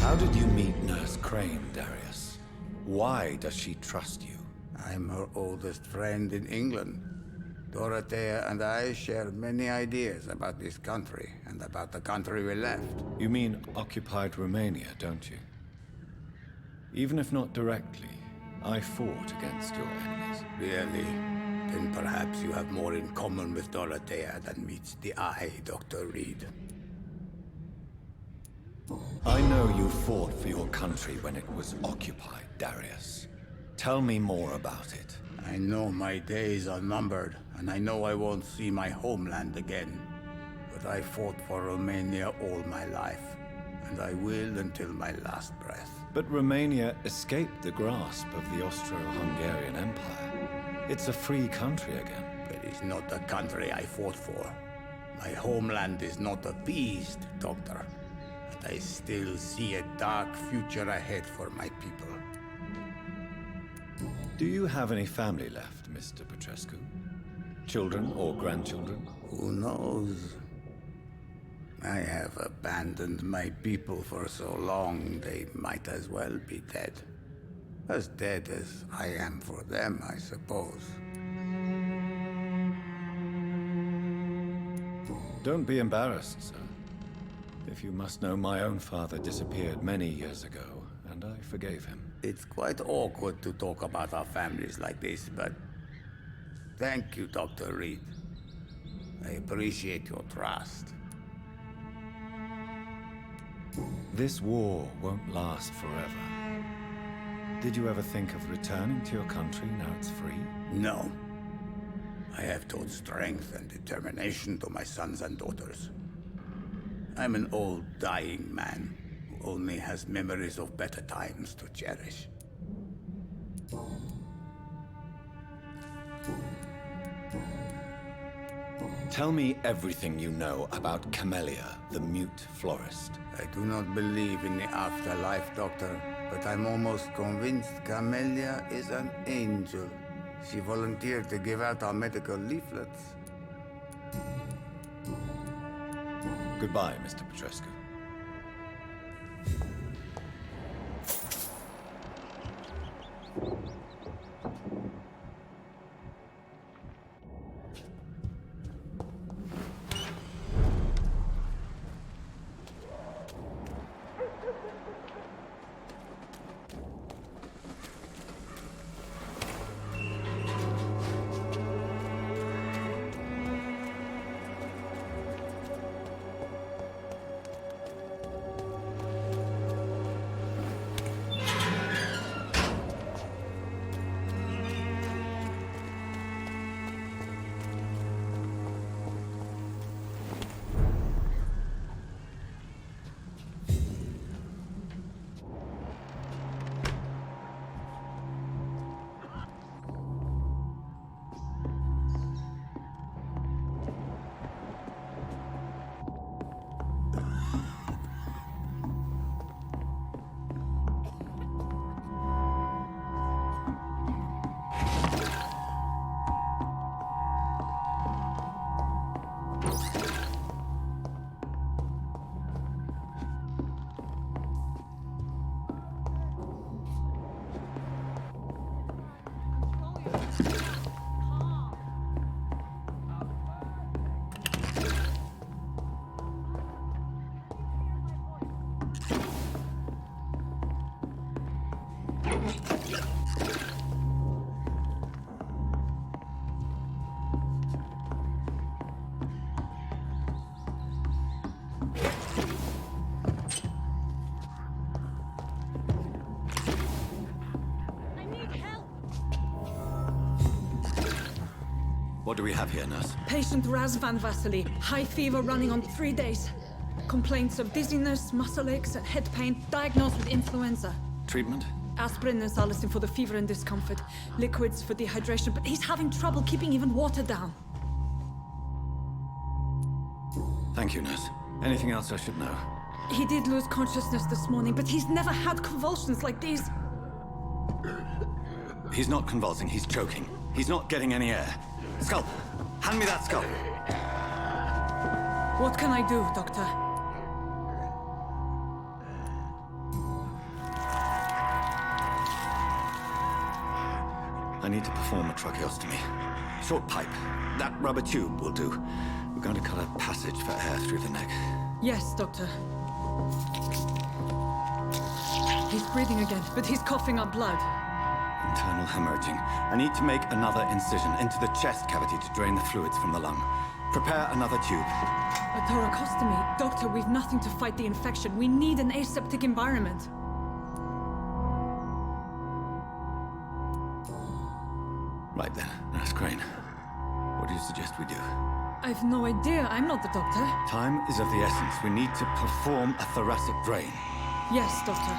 How did you meet Nurse Crane, Darius? Why does she trust you? I'm her oldest friend in England. Dorothea and I share many ideas about this country and about the country we left. You mean occupied Romania, don't you? Even if not directly, I fought against your enemies. Really? Then perhaps you have more in common with Dorothea than meets the eye, Dr. Reed. I know you fought for your country when it was occupied, Darius. Tell me more about it. I know my days are numbered, and I know I won't see my homeland again. But I fought for Romania all my life, and I will until my last breath. But Romania escaped the grasp of the Austro-Hungarian Empire. It's a free country again. It is not the country I fought for. My homeland is not appeased, Doctor. And I still see a dark future ahead for my people. Do you have any family left, Mr. Petrescu? Children or grandchildren? Who knows? I have abandoned my people for so long, they might as well be dead. As dead as I am for them, I suppose. Don't be embarrassed, sir. If you must know, my own father disappeared many years ago, and I forgave him. It's quite awkward to talk about our families like this, but thank you, Dr. Reed. I appreciate your trust. This war won't last forever. Did you ever think of returning to your country now it's free? No. I have taught strength and determination to my sons and daughters. I'm an old, dying man who only has memories of better times to cherish. Tell me everything you know about Camellia, the mute florist. I do not believe in the afterlife, Doctor, but I'm almost convinced Camellia is an angel. She volunteered to give out our medical leaflets. Goodbye, Mr. Petrescu. What do we have here, nurse? Patient Raz van Vasily. High fever running on 3 days. Complaints of dizziness, muscle aches, and head pain. Diagnosed with influenza. Treatment? Aspirin and salicin for the fever and discomfort. Liquids for dehydration, but he's having trouble keeping even water down. Thank you, nurse. Anything else I should know? He did lose consciousness this morning, but he's never had convulsions like these. He's not convulsing, he's choking. He's not getting any air. Skull! Hand me that skull! What can I do, Doctor? I need to perform a tracheostomy. Short pipe. That rubber tube will do. We're going to cut a passage for air through the neck. Yes, Doctor. He's breathing again, but he's coughing up blood. Internal hemorrhaging. I need to make another incision into the chest cavity to drain the fluids from the lung. Prepare another tube. A thoracostomy? Doctor, we've nothing to fight the infection. We need an aseptic environment. Right then, Nurse Crane. What do you suggest we do? I've no idea. I'm not the doctor. Time is of the essence. We need to perform a thoracic drain. Yes, Doctor.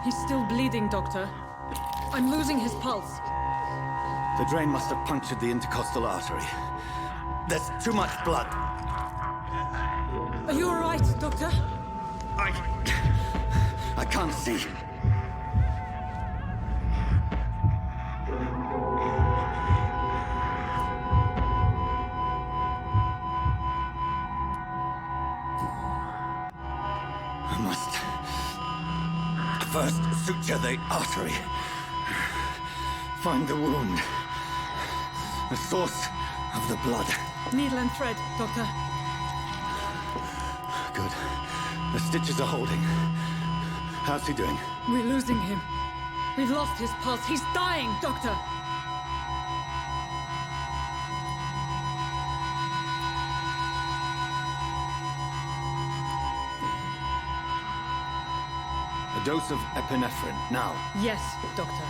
He's still bleeding, Doctor. I'm losing his pulse. The drain must have punctured the intercostal artery. There's too much blood. Are you all right, Doctor? I can't see. I must first suture the artery. Find the wound. The source of the blood. Needle and thread, Doctor. Good. The stitches are holding. How's he doing? We're losing him. We've lost his pulse. He's dying, Doctor. A dose of epinephrine, now. Yes, Doctor.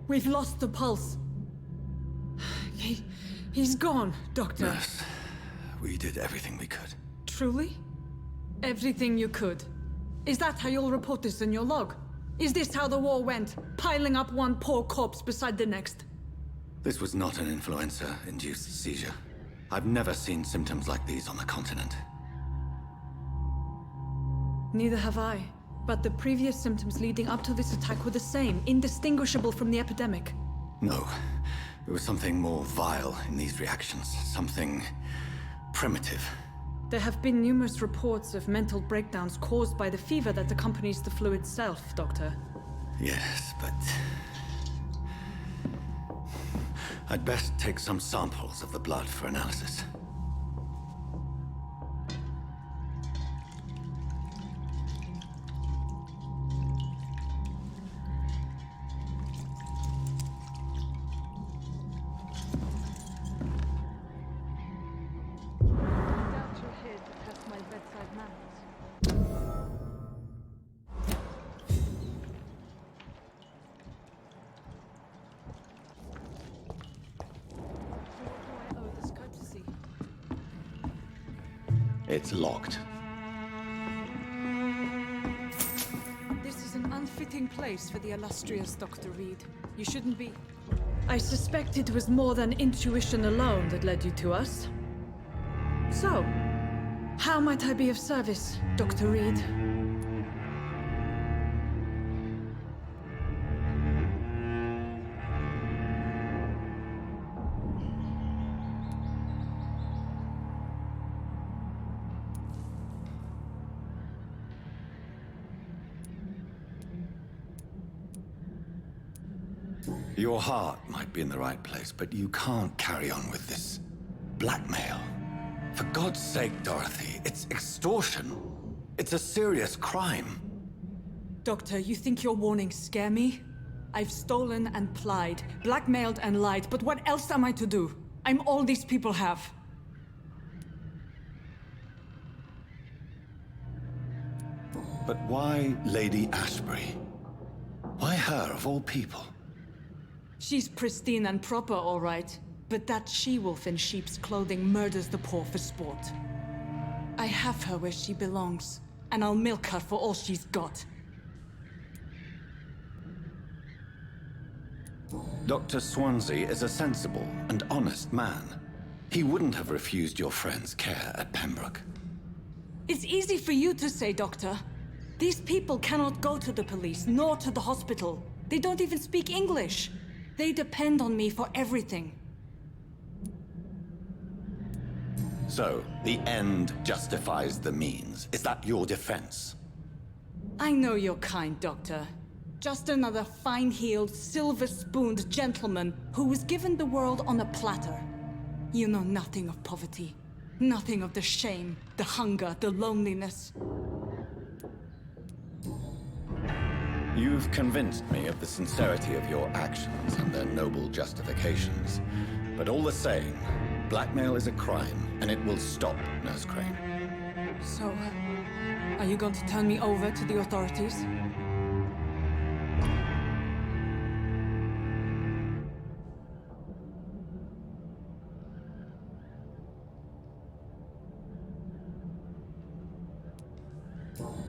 We've lost the pulse. He's gone, Doctor. Nurse, we did everything we could. Truly? Everything you could. Is that how you'll report this in your log? Is this how the war went? Piling up one poor corpse beside the next? This was not an influenza-induced seizure. I've never seen symptoms like these on the continent. Neither have I. But the previous symptoms leading up to this attack were the same, indistinguishable from the epidemic. No. There was something more vile in these reactions. Something primitive. There have been numerous reports of mental breakdowns caused by the fever that accompanies the flu itself, Doctor. Yes, but... I'd best take some samples of the blood for analysis. It's locked. This is an unfit fitting place for the illustrious Dr. Reed. You shouldn't be... I suspect it was more than intuition alone that led you to us. So, how might I be of service, Dr. Reed? Your heart might be in the right place, but you can't carry on with this blackmail. For God's sake, Dorothy, it's extortion. It's a serious crime. Doctor, you think your warnings scare me? I've stolen and plied, blackmailed and lied, but what else am I to do? I'm all these people have. But why Lady Ashbury? Why her, of all people? She's pristine and proper, all right. But that she-wolf in sheep's clothing murders the poor for sport. I have her where she belongs, and I'll milk her for all she's got. Dr. Swansea is a sensible and honest man. He wouldn't have refused your friend's care at Pembroke. It's easy for you to say, Doctor. These people cannot go to the police, nor to the hospital. They don't even speak English. They depend on me for everything. So, the end justifies the means. Is that your defense? I know you're kind, Doctor. Just another fine-heeled, silver-spooned gentleman who was given the world on a platter. You know nothing of poverty. Nothing of the shame, the hunger, the loneliness. You've convinced me of the sincerity of your actions and their noble justifications. But all the same, blackmail is a crime, and it will stop, Nurse Crane. So, are you going to turn me over to the authorities?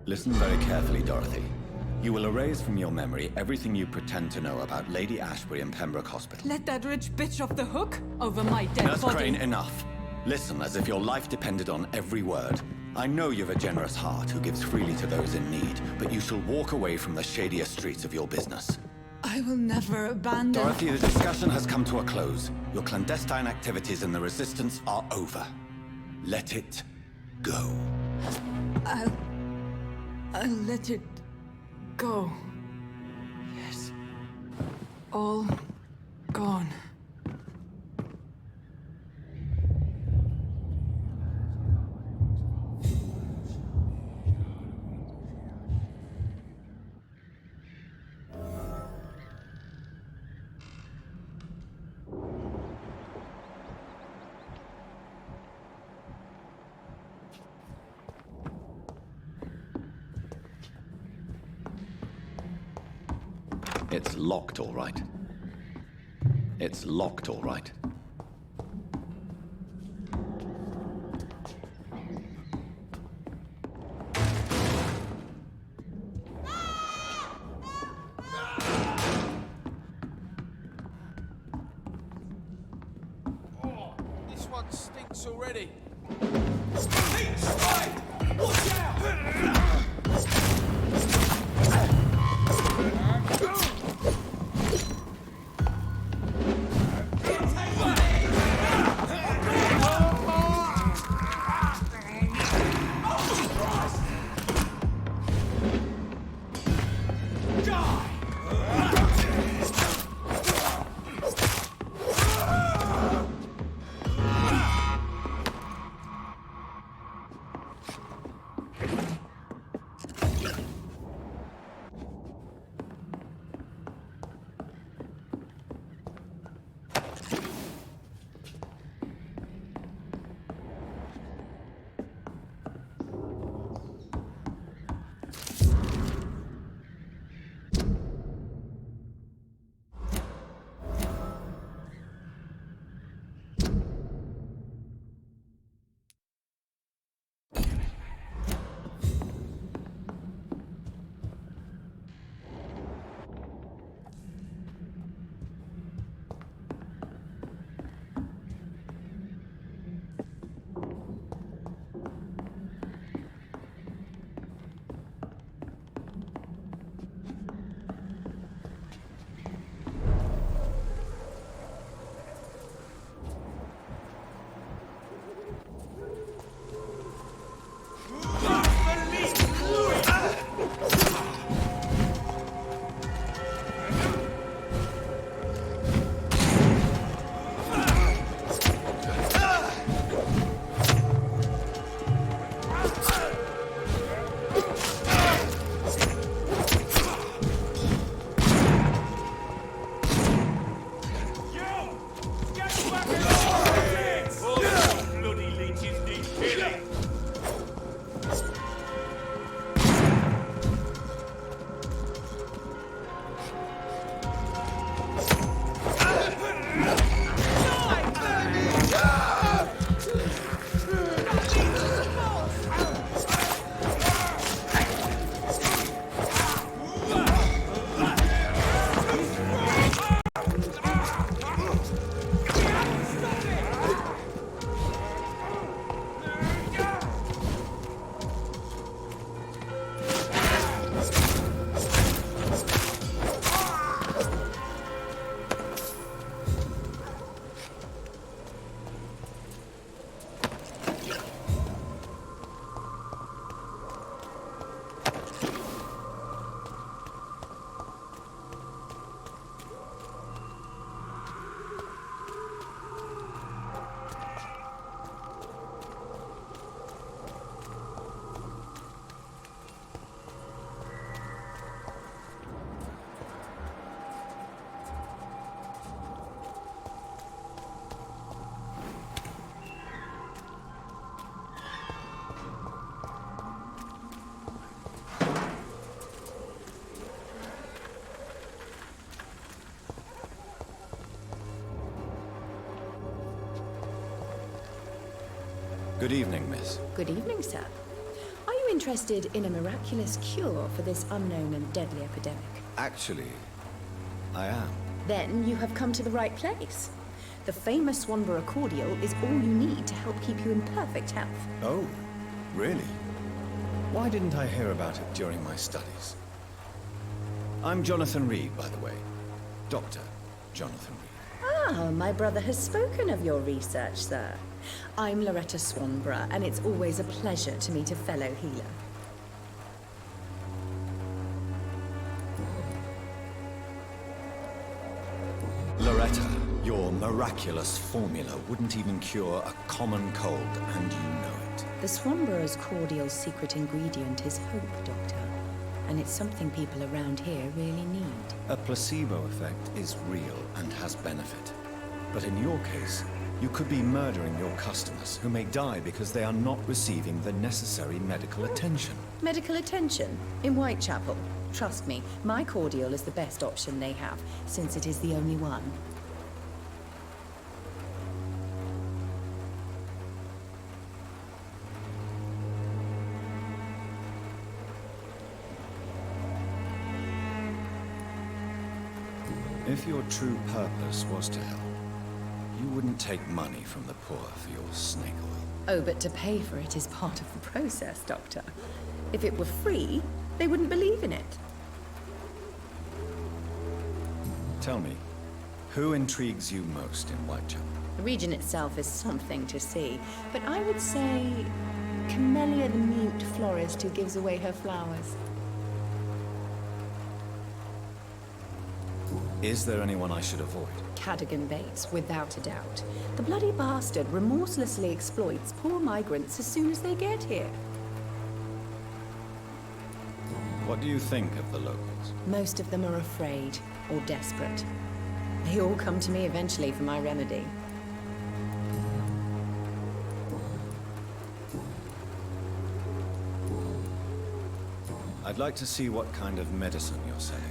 Listen very carefully, Dorothy. You will erase from your memory everything you pretend to know about Lady Ashbury and Pembroke Hospital. Let that rich bitch off the hook over my dead Nurse body. Crane, enough. Listen as if your life depended on every word. I know you've a generous heart who gives freely to those in need, but you shall walk away from the shadier streets of your business. I will never abandon... Dorothy, the discussion has come to a close. Your clandestine activities in the Resistance are over. Let it go. I'll let it go. Yes. All gone. It's locked, all right. It's locked, all right. Oh, this one stinks already. Watch out! Good evening, miss. Good evening, sir. Are you interested in a miraculous cure for this unknown and deadly epidemic? Actually, I am. Then you have come to the right place. The famous Swanborough cordial is all you need to help keep you in perfect health. Oh, really? Why didn't I hear about it during my studies? I'm Jonathan Reed, by the way. Dr. Jonathan Reed. Ah, my brother has spoken of your research, sir. I'm Loretta Swanborough, and it's always a pleasure to meet a fellow healer. Loretta, your miraculous formula wouldn't even cure a common cold, and you know it. The Swanborough's cordial's secret ingredient is hope, Doctor. And it's something people around here really need. A placebo effect is real and has benefit. But in your case, you could be murdering your customers, who may die because they are not receiving the necessary medical attention. Medical attention? In Whitechapel? Trust me, my cordial is the best option they have, since it is the only one. If your true purpose was to help, you wouldn't take money from the poor for your snake oil. Oh, but to pay for it is part of the process, Doctor. If it were free, they wouldn't believe in it. Tell me, who intrigues you most in Whitechapel? The region itself is something to see, but I would say Camellia the mute florist who gives away her flowers. Is there anyone I should avoid? Cadogan Bates, without a doubt. The bloody bastard remorselessly exploits poor migrants as soon as they get here. What do you think of the locals? Most of them are afraid or desperate. They all come to me eventually for my remedy. I'd like to see what kind of medicine you're selling.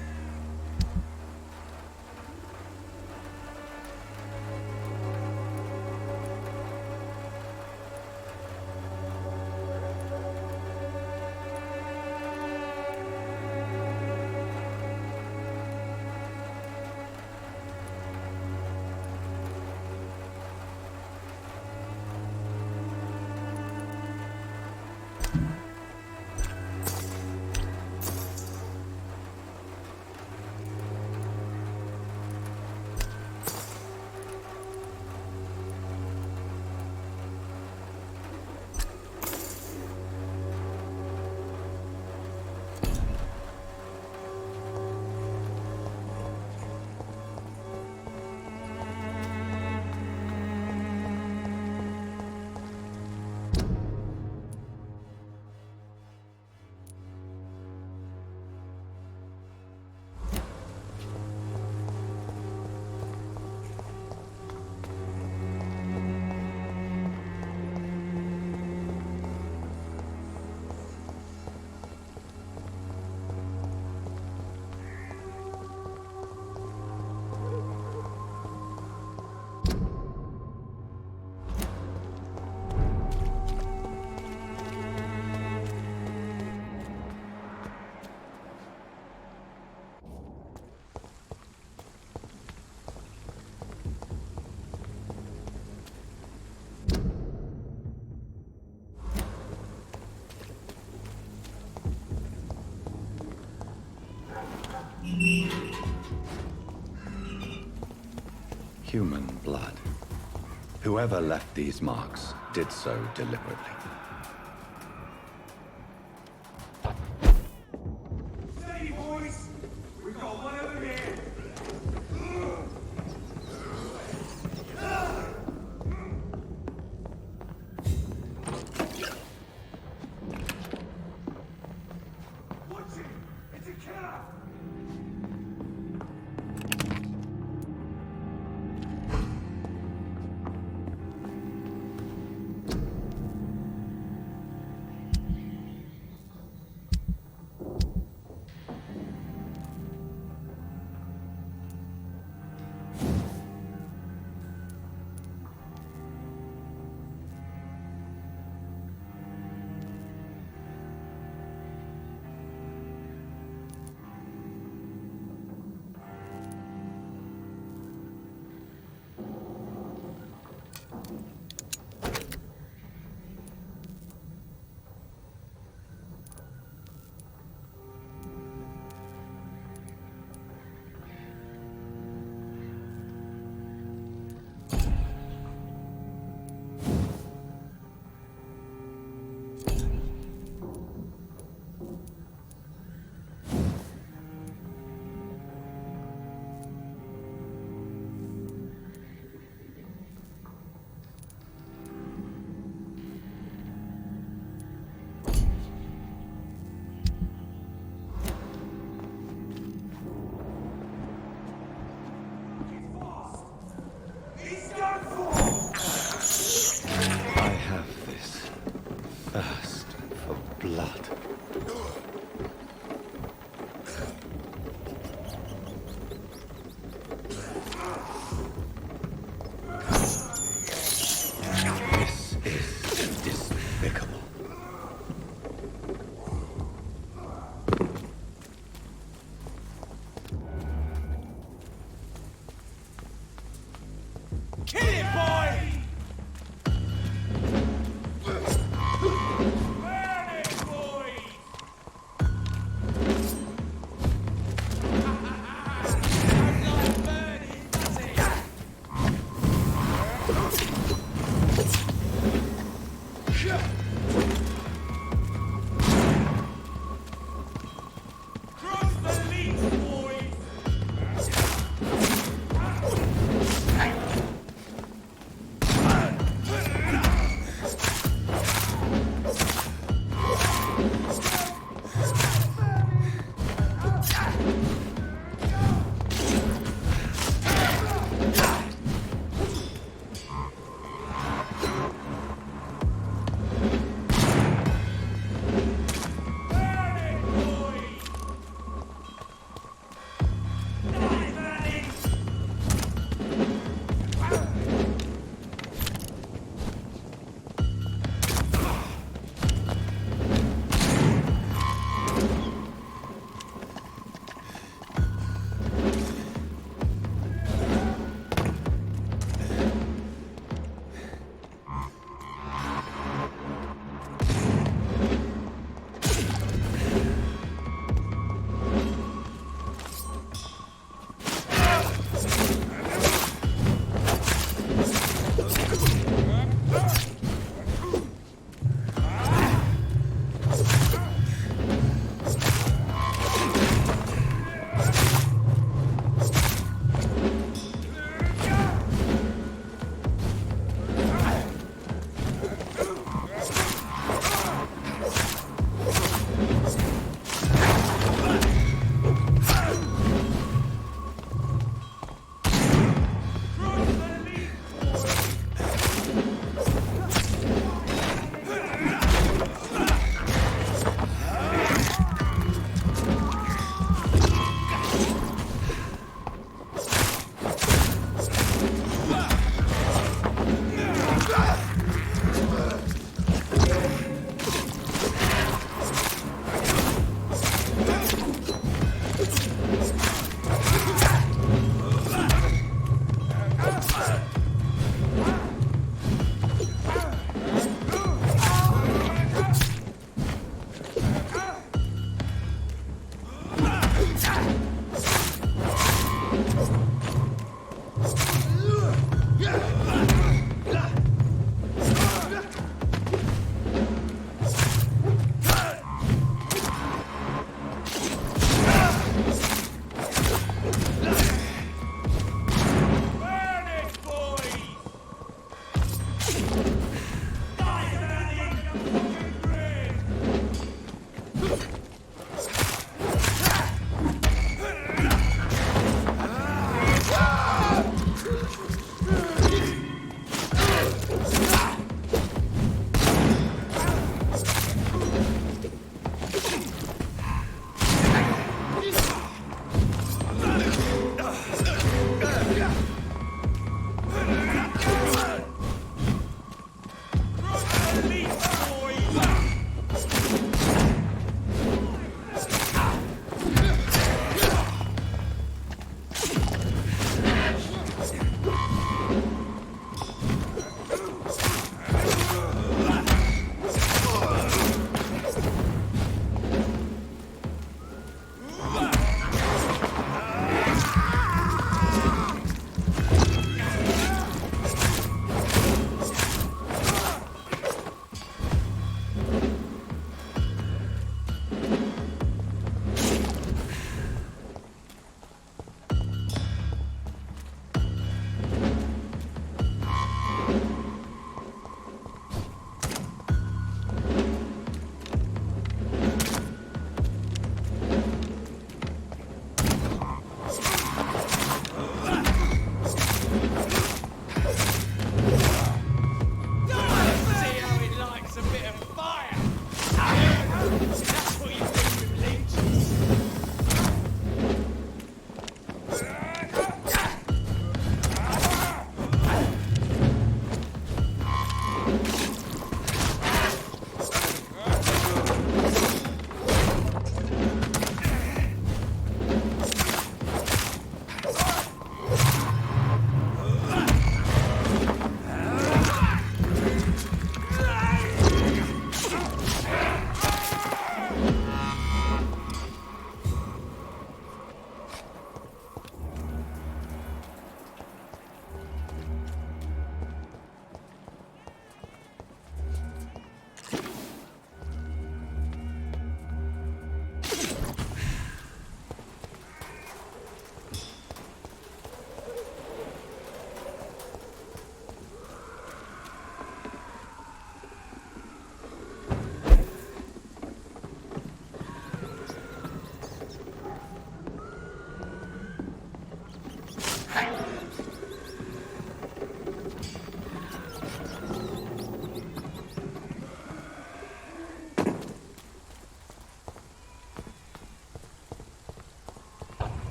Human blood. Whoever left these marks did so deliberately. Steady, boys! We got one over here! Watch it! It's a killer!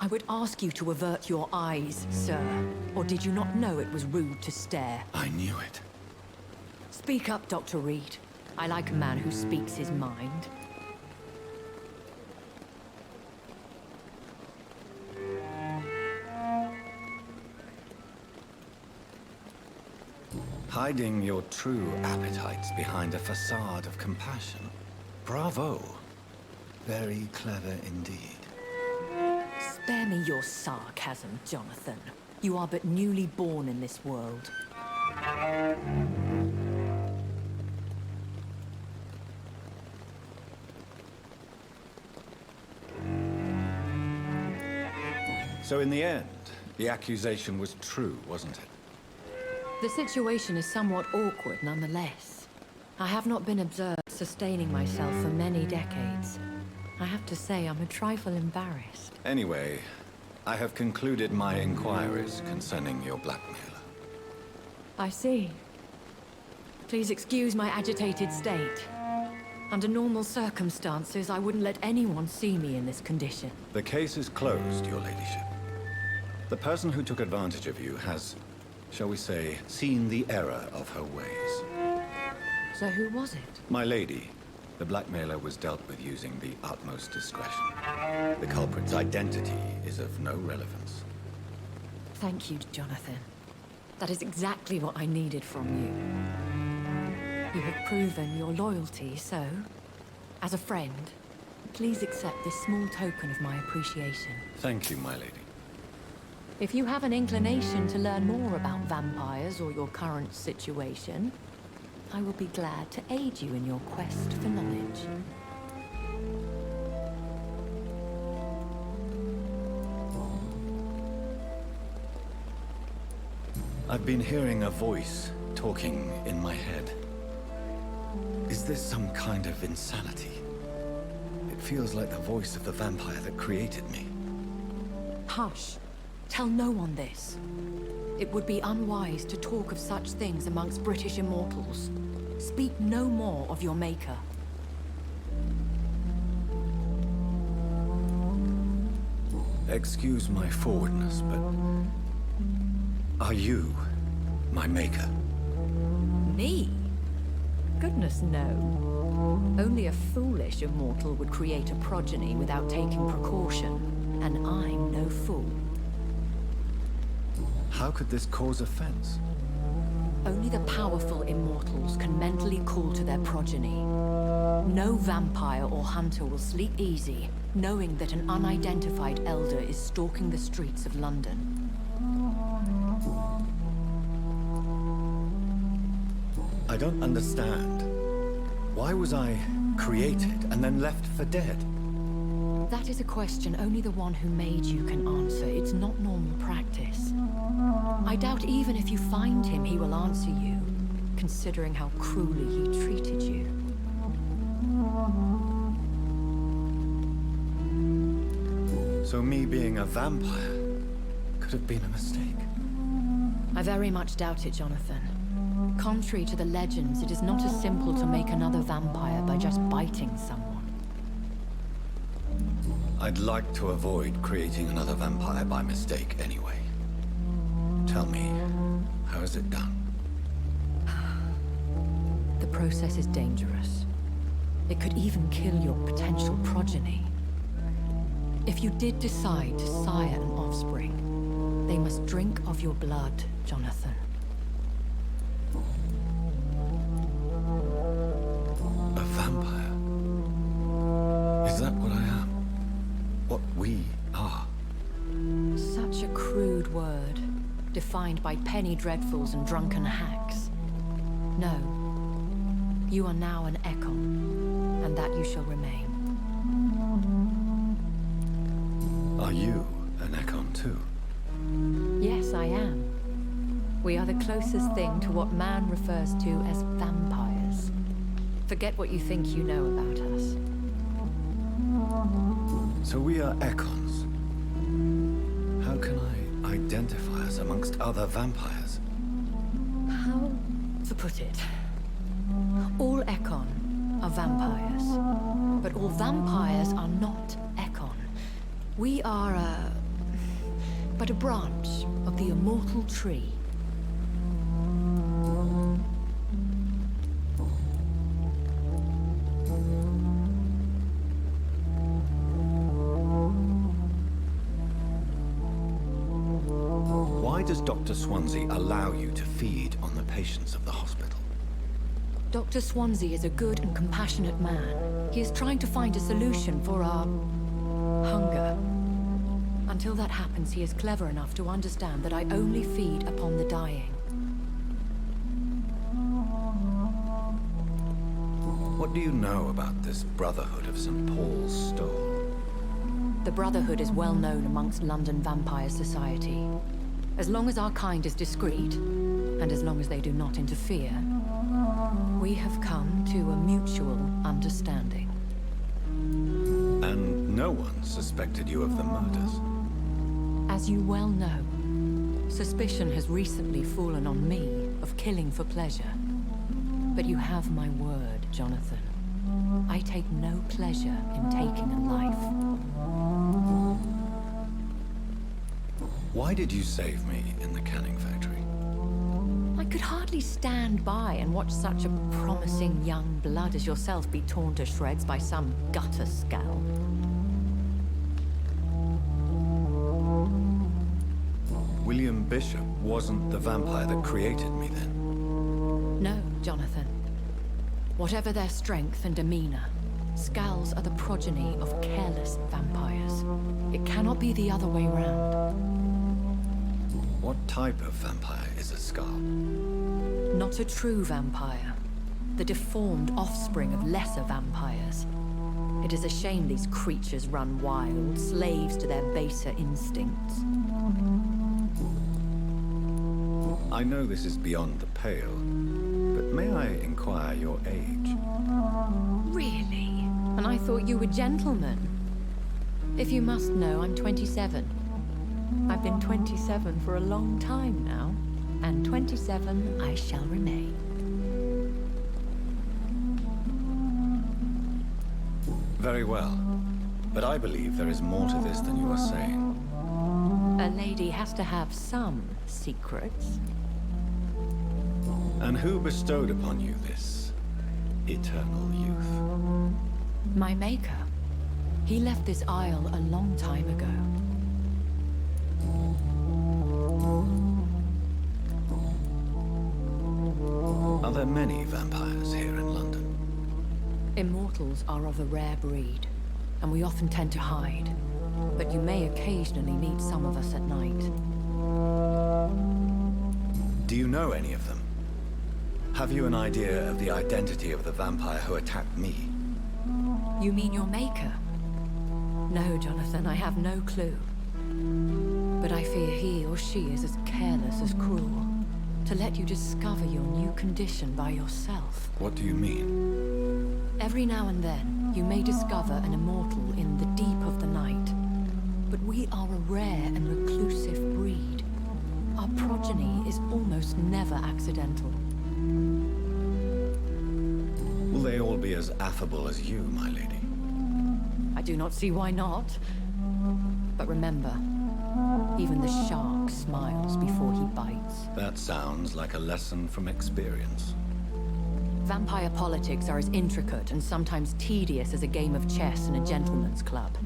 I would ask you to avert your eyes, sir. Or did you not know it was rude to stare? I knew it. Speak up, Dr. Reed. I like a man who speaks his mind. Hiding your true appetites behind a facade of compassion. Bravo. Very clever indeed. Spare me your sarcasm, Jonathan. You are but newly born in this world. So in the end, the accusation was true, wasn't it? The situation is somewhat awkward nonetheless. I have not been observed sustaining myself for many decades. I have to say I'm a trifle embarrassed. Anyway, I have concluded my inquiries concerning your blackmailer. I see. Please excuse my agitated state. Under normal circumstances, I wouldn't let anyone see me in this condition. The case is closed, your ladyship. The person who took advantage of you has, shall we say, seen the error of her ways. So who was it? My lady, the blackmailer was dealt with using the utmost discretion. The culprit's identity is of no relevance. Thank you, Jonathan. That is exactly what I needed from you. You have proven your loyalty, so, as a friend, please accept this small token of my appreciation. Thank you, my lady. If you have an inclination to learn more about vampires or your current situation, I will be glad to aid you in your quest for knowledge. I've been hearing a voice talking in my head. Is this some kind of insanity? It feels like the voice of the vampire that created me. Hush. Tell no one this. It would be unwise to talk of such things amongst British immortals. Speak no more of your maker. Excuse my forwardness, but... are you my maker? Me? Goodness, no. Only a foolish immortal would create a progeny without taking precaution, and I'm no fool. How could this cause offense? Only the powerful immortals can mentally call to their progeny. No vampire or hunter will sleep easy, knowing that an unidentified elder is stalking the streets of London. I don't understand. Why was I created and then left for dead? That is a question only the one who made you can answer. It's not normal practice. I doubt even if you find him, he will answer you, considering how cruelly he treated you. So me being a vampire could have been a mistake. I very much doubt it, Jonathan. Contrary to the legends, it is not as simple to make another vampire by just biting someone. I'd like to avoid creating another vampire by mistake anyway. Tell me, how is it done? The process is dangerous. It could even kill your potential progeny. If you did decide to sire an offspring, they must drink of your blood, Jonathan. A vampire? Is that what I am? What we are? Such a crude word, defined by penny dreadfuls and drunken hacks. No. You are now an Ekon, and that you shall remain. Are you an Ekon too? Yes, I am. We are the closest thing to what man refers to as vampires. Forget what you think you know about us. So we are Ekons. How can I identify us amongst other vampires? How to put it? All Ekon are vampires, but all vampires are not Ekon. We are but a branch of the immortal tree. Why does Dr. Swansea allow you to feed on the patients of the hospital? Dr. Swansea is a good and compassionate man. He is trying to find a solution for our hunger. Until that happens, he is clever enough to understand that I only feed upon the dying. What do you know about this Brotherhood of St. Paul's Stole? The Brotherhood is well known amongst London Vampire Society. As long as our kind is discreet, and as long as they do not interfere, we have come to a mutual understanding. And no one suspected you of the murders? As you well know, suspicion has recently fallen on me of killing for pleasure. But you have my word, Jonathan. I take no pleasure in taking a life. Why did you save me in the canning factory? I could hardly stand by and watch such a promising young blood as yourself be torn to shreds by some gutter scowl. William Bishop wasn't the vampire that created me then? No, Jonathan. Whatever their strength and demeanor, Scowls are the progeny of careless vampires. It cannot be the other way round. What type of vampire is a Scowl? Not a true vampire. The deformed offspring of lesser vampires. It is a shame these creatures run wild, slaves to their baser instincts. I know this is beyond the pale, but may I inquire your age? Really? And I thought you were gentlemen. If you must know, I'm 27. I've been 27 for a long time now, and 27 I shall remain. Very well, but I believe there is more to this than you are saying. A lady has to have some secrets. And who bestowed upon you this eternal youth? My maker. He left this isle a long time ago. Are there many vampires here in London? Immortals are of a rare breed, and we often tend to hide. But you may occasionally meet some of us at night. Do you know any of them? Have you an idea of the identity of the vampire who attacked me? You mean your maker? No, Jonathan, I have no clue. But I fear he or she is as careless as cruel. To let you discover your new condition by yourself. What do you mean? Every now and then, you may discover an immortal in the deep of the night. But we are a rare and reclusive breed. Our progeny is almost never accidental. Will they all be as affable as you, my lady? I do not see why not. But remember, even the shark smiles before he bites. That sounds like a lesson from experience. Vampire politics are as intricate and sometimes tedious as a game of chess in a gentleman's club.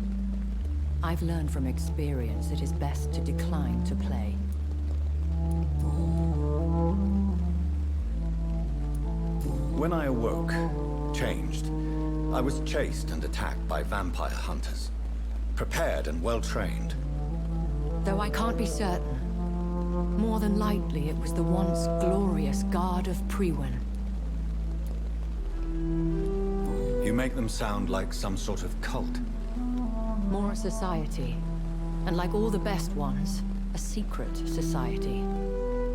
I've learned from experience it is best to decline to play. When I awoke, changed, I was chased and attacked by vampire hunters. Prepared and well-trained. Though I can't be certain, more than likely it was the once glorious Guard of Priwen. You make them sound like some sort of cult. More a society, and like all the best ones, a secret society.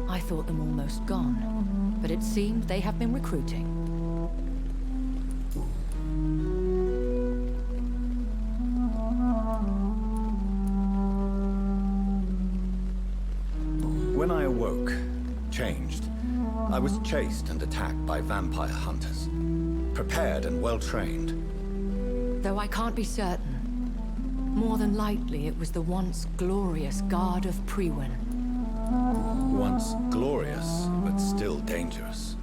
I thought them almost gone, but it seemed they have been recruiting. When I awoke, changed, I was chased and attacked by vampire hunters. Prepared and well-trained. Though I can't be certain, More than likely, it was the once glorious Guard of Priwen. Once glorious, but still dangerous.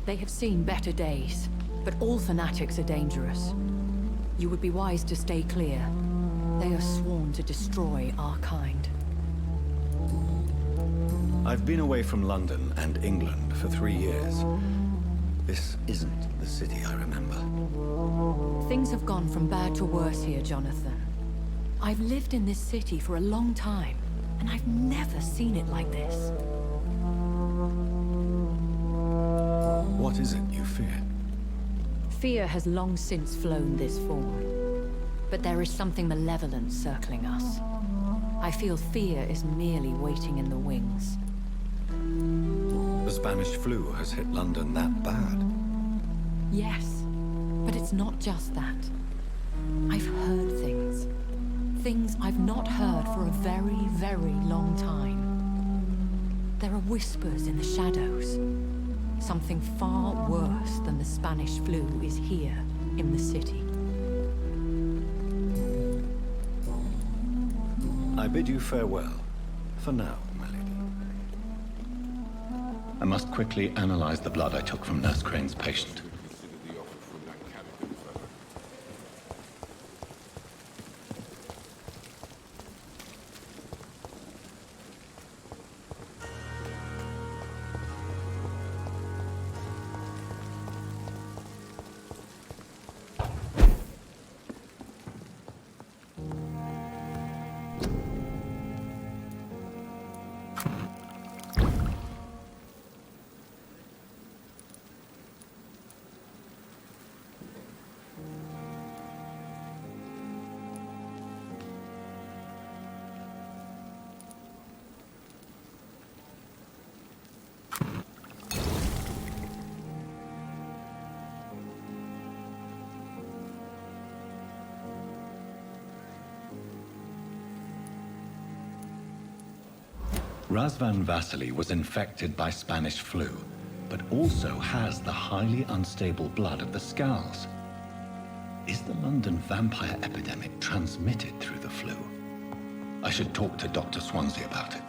They have seen better days, but all fanatics are dangerous. You would be wise to stay clear. They are sworn to destroy our kind. I've been away from London and England for 3 years. This isn't the city I remember. Things have gone from bad to worse here, Jonathan. I've lived in this city for a long time, and I've never seen it like this. What is it you fear? Fear has long since flown this form. But there is something malevolent circling us. I feel fear is merely waiting in the wings. The Spanish flu has hit London that bad. Yes, but it's not just that. I've heard things. Things I've not heard for a very, very long time. There are whispers in the shadows. Something far worse than the Spanish flu is here in the city. I bid you farewell. For now, my lady. I must quickly analyze the blood I took from Nurse Crane's patient. Razvan Vasily was infected by Spanish flu, but also has the highly unstable blood of the Scowls. Is the London vampire epidemic transmitted through the flu? I should talk to Dr. Swansea about it.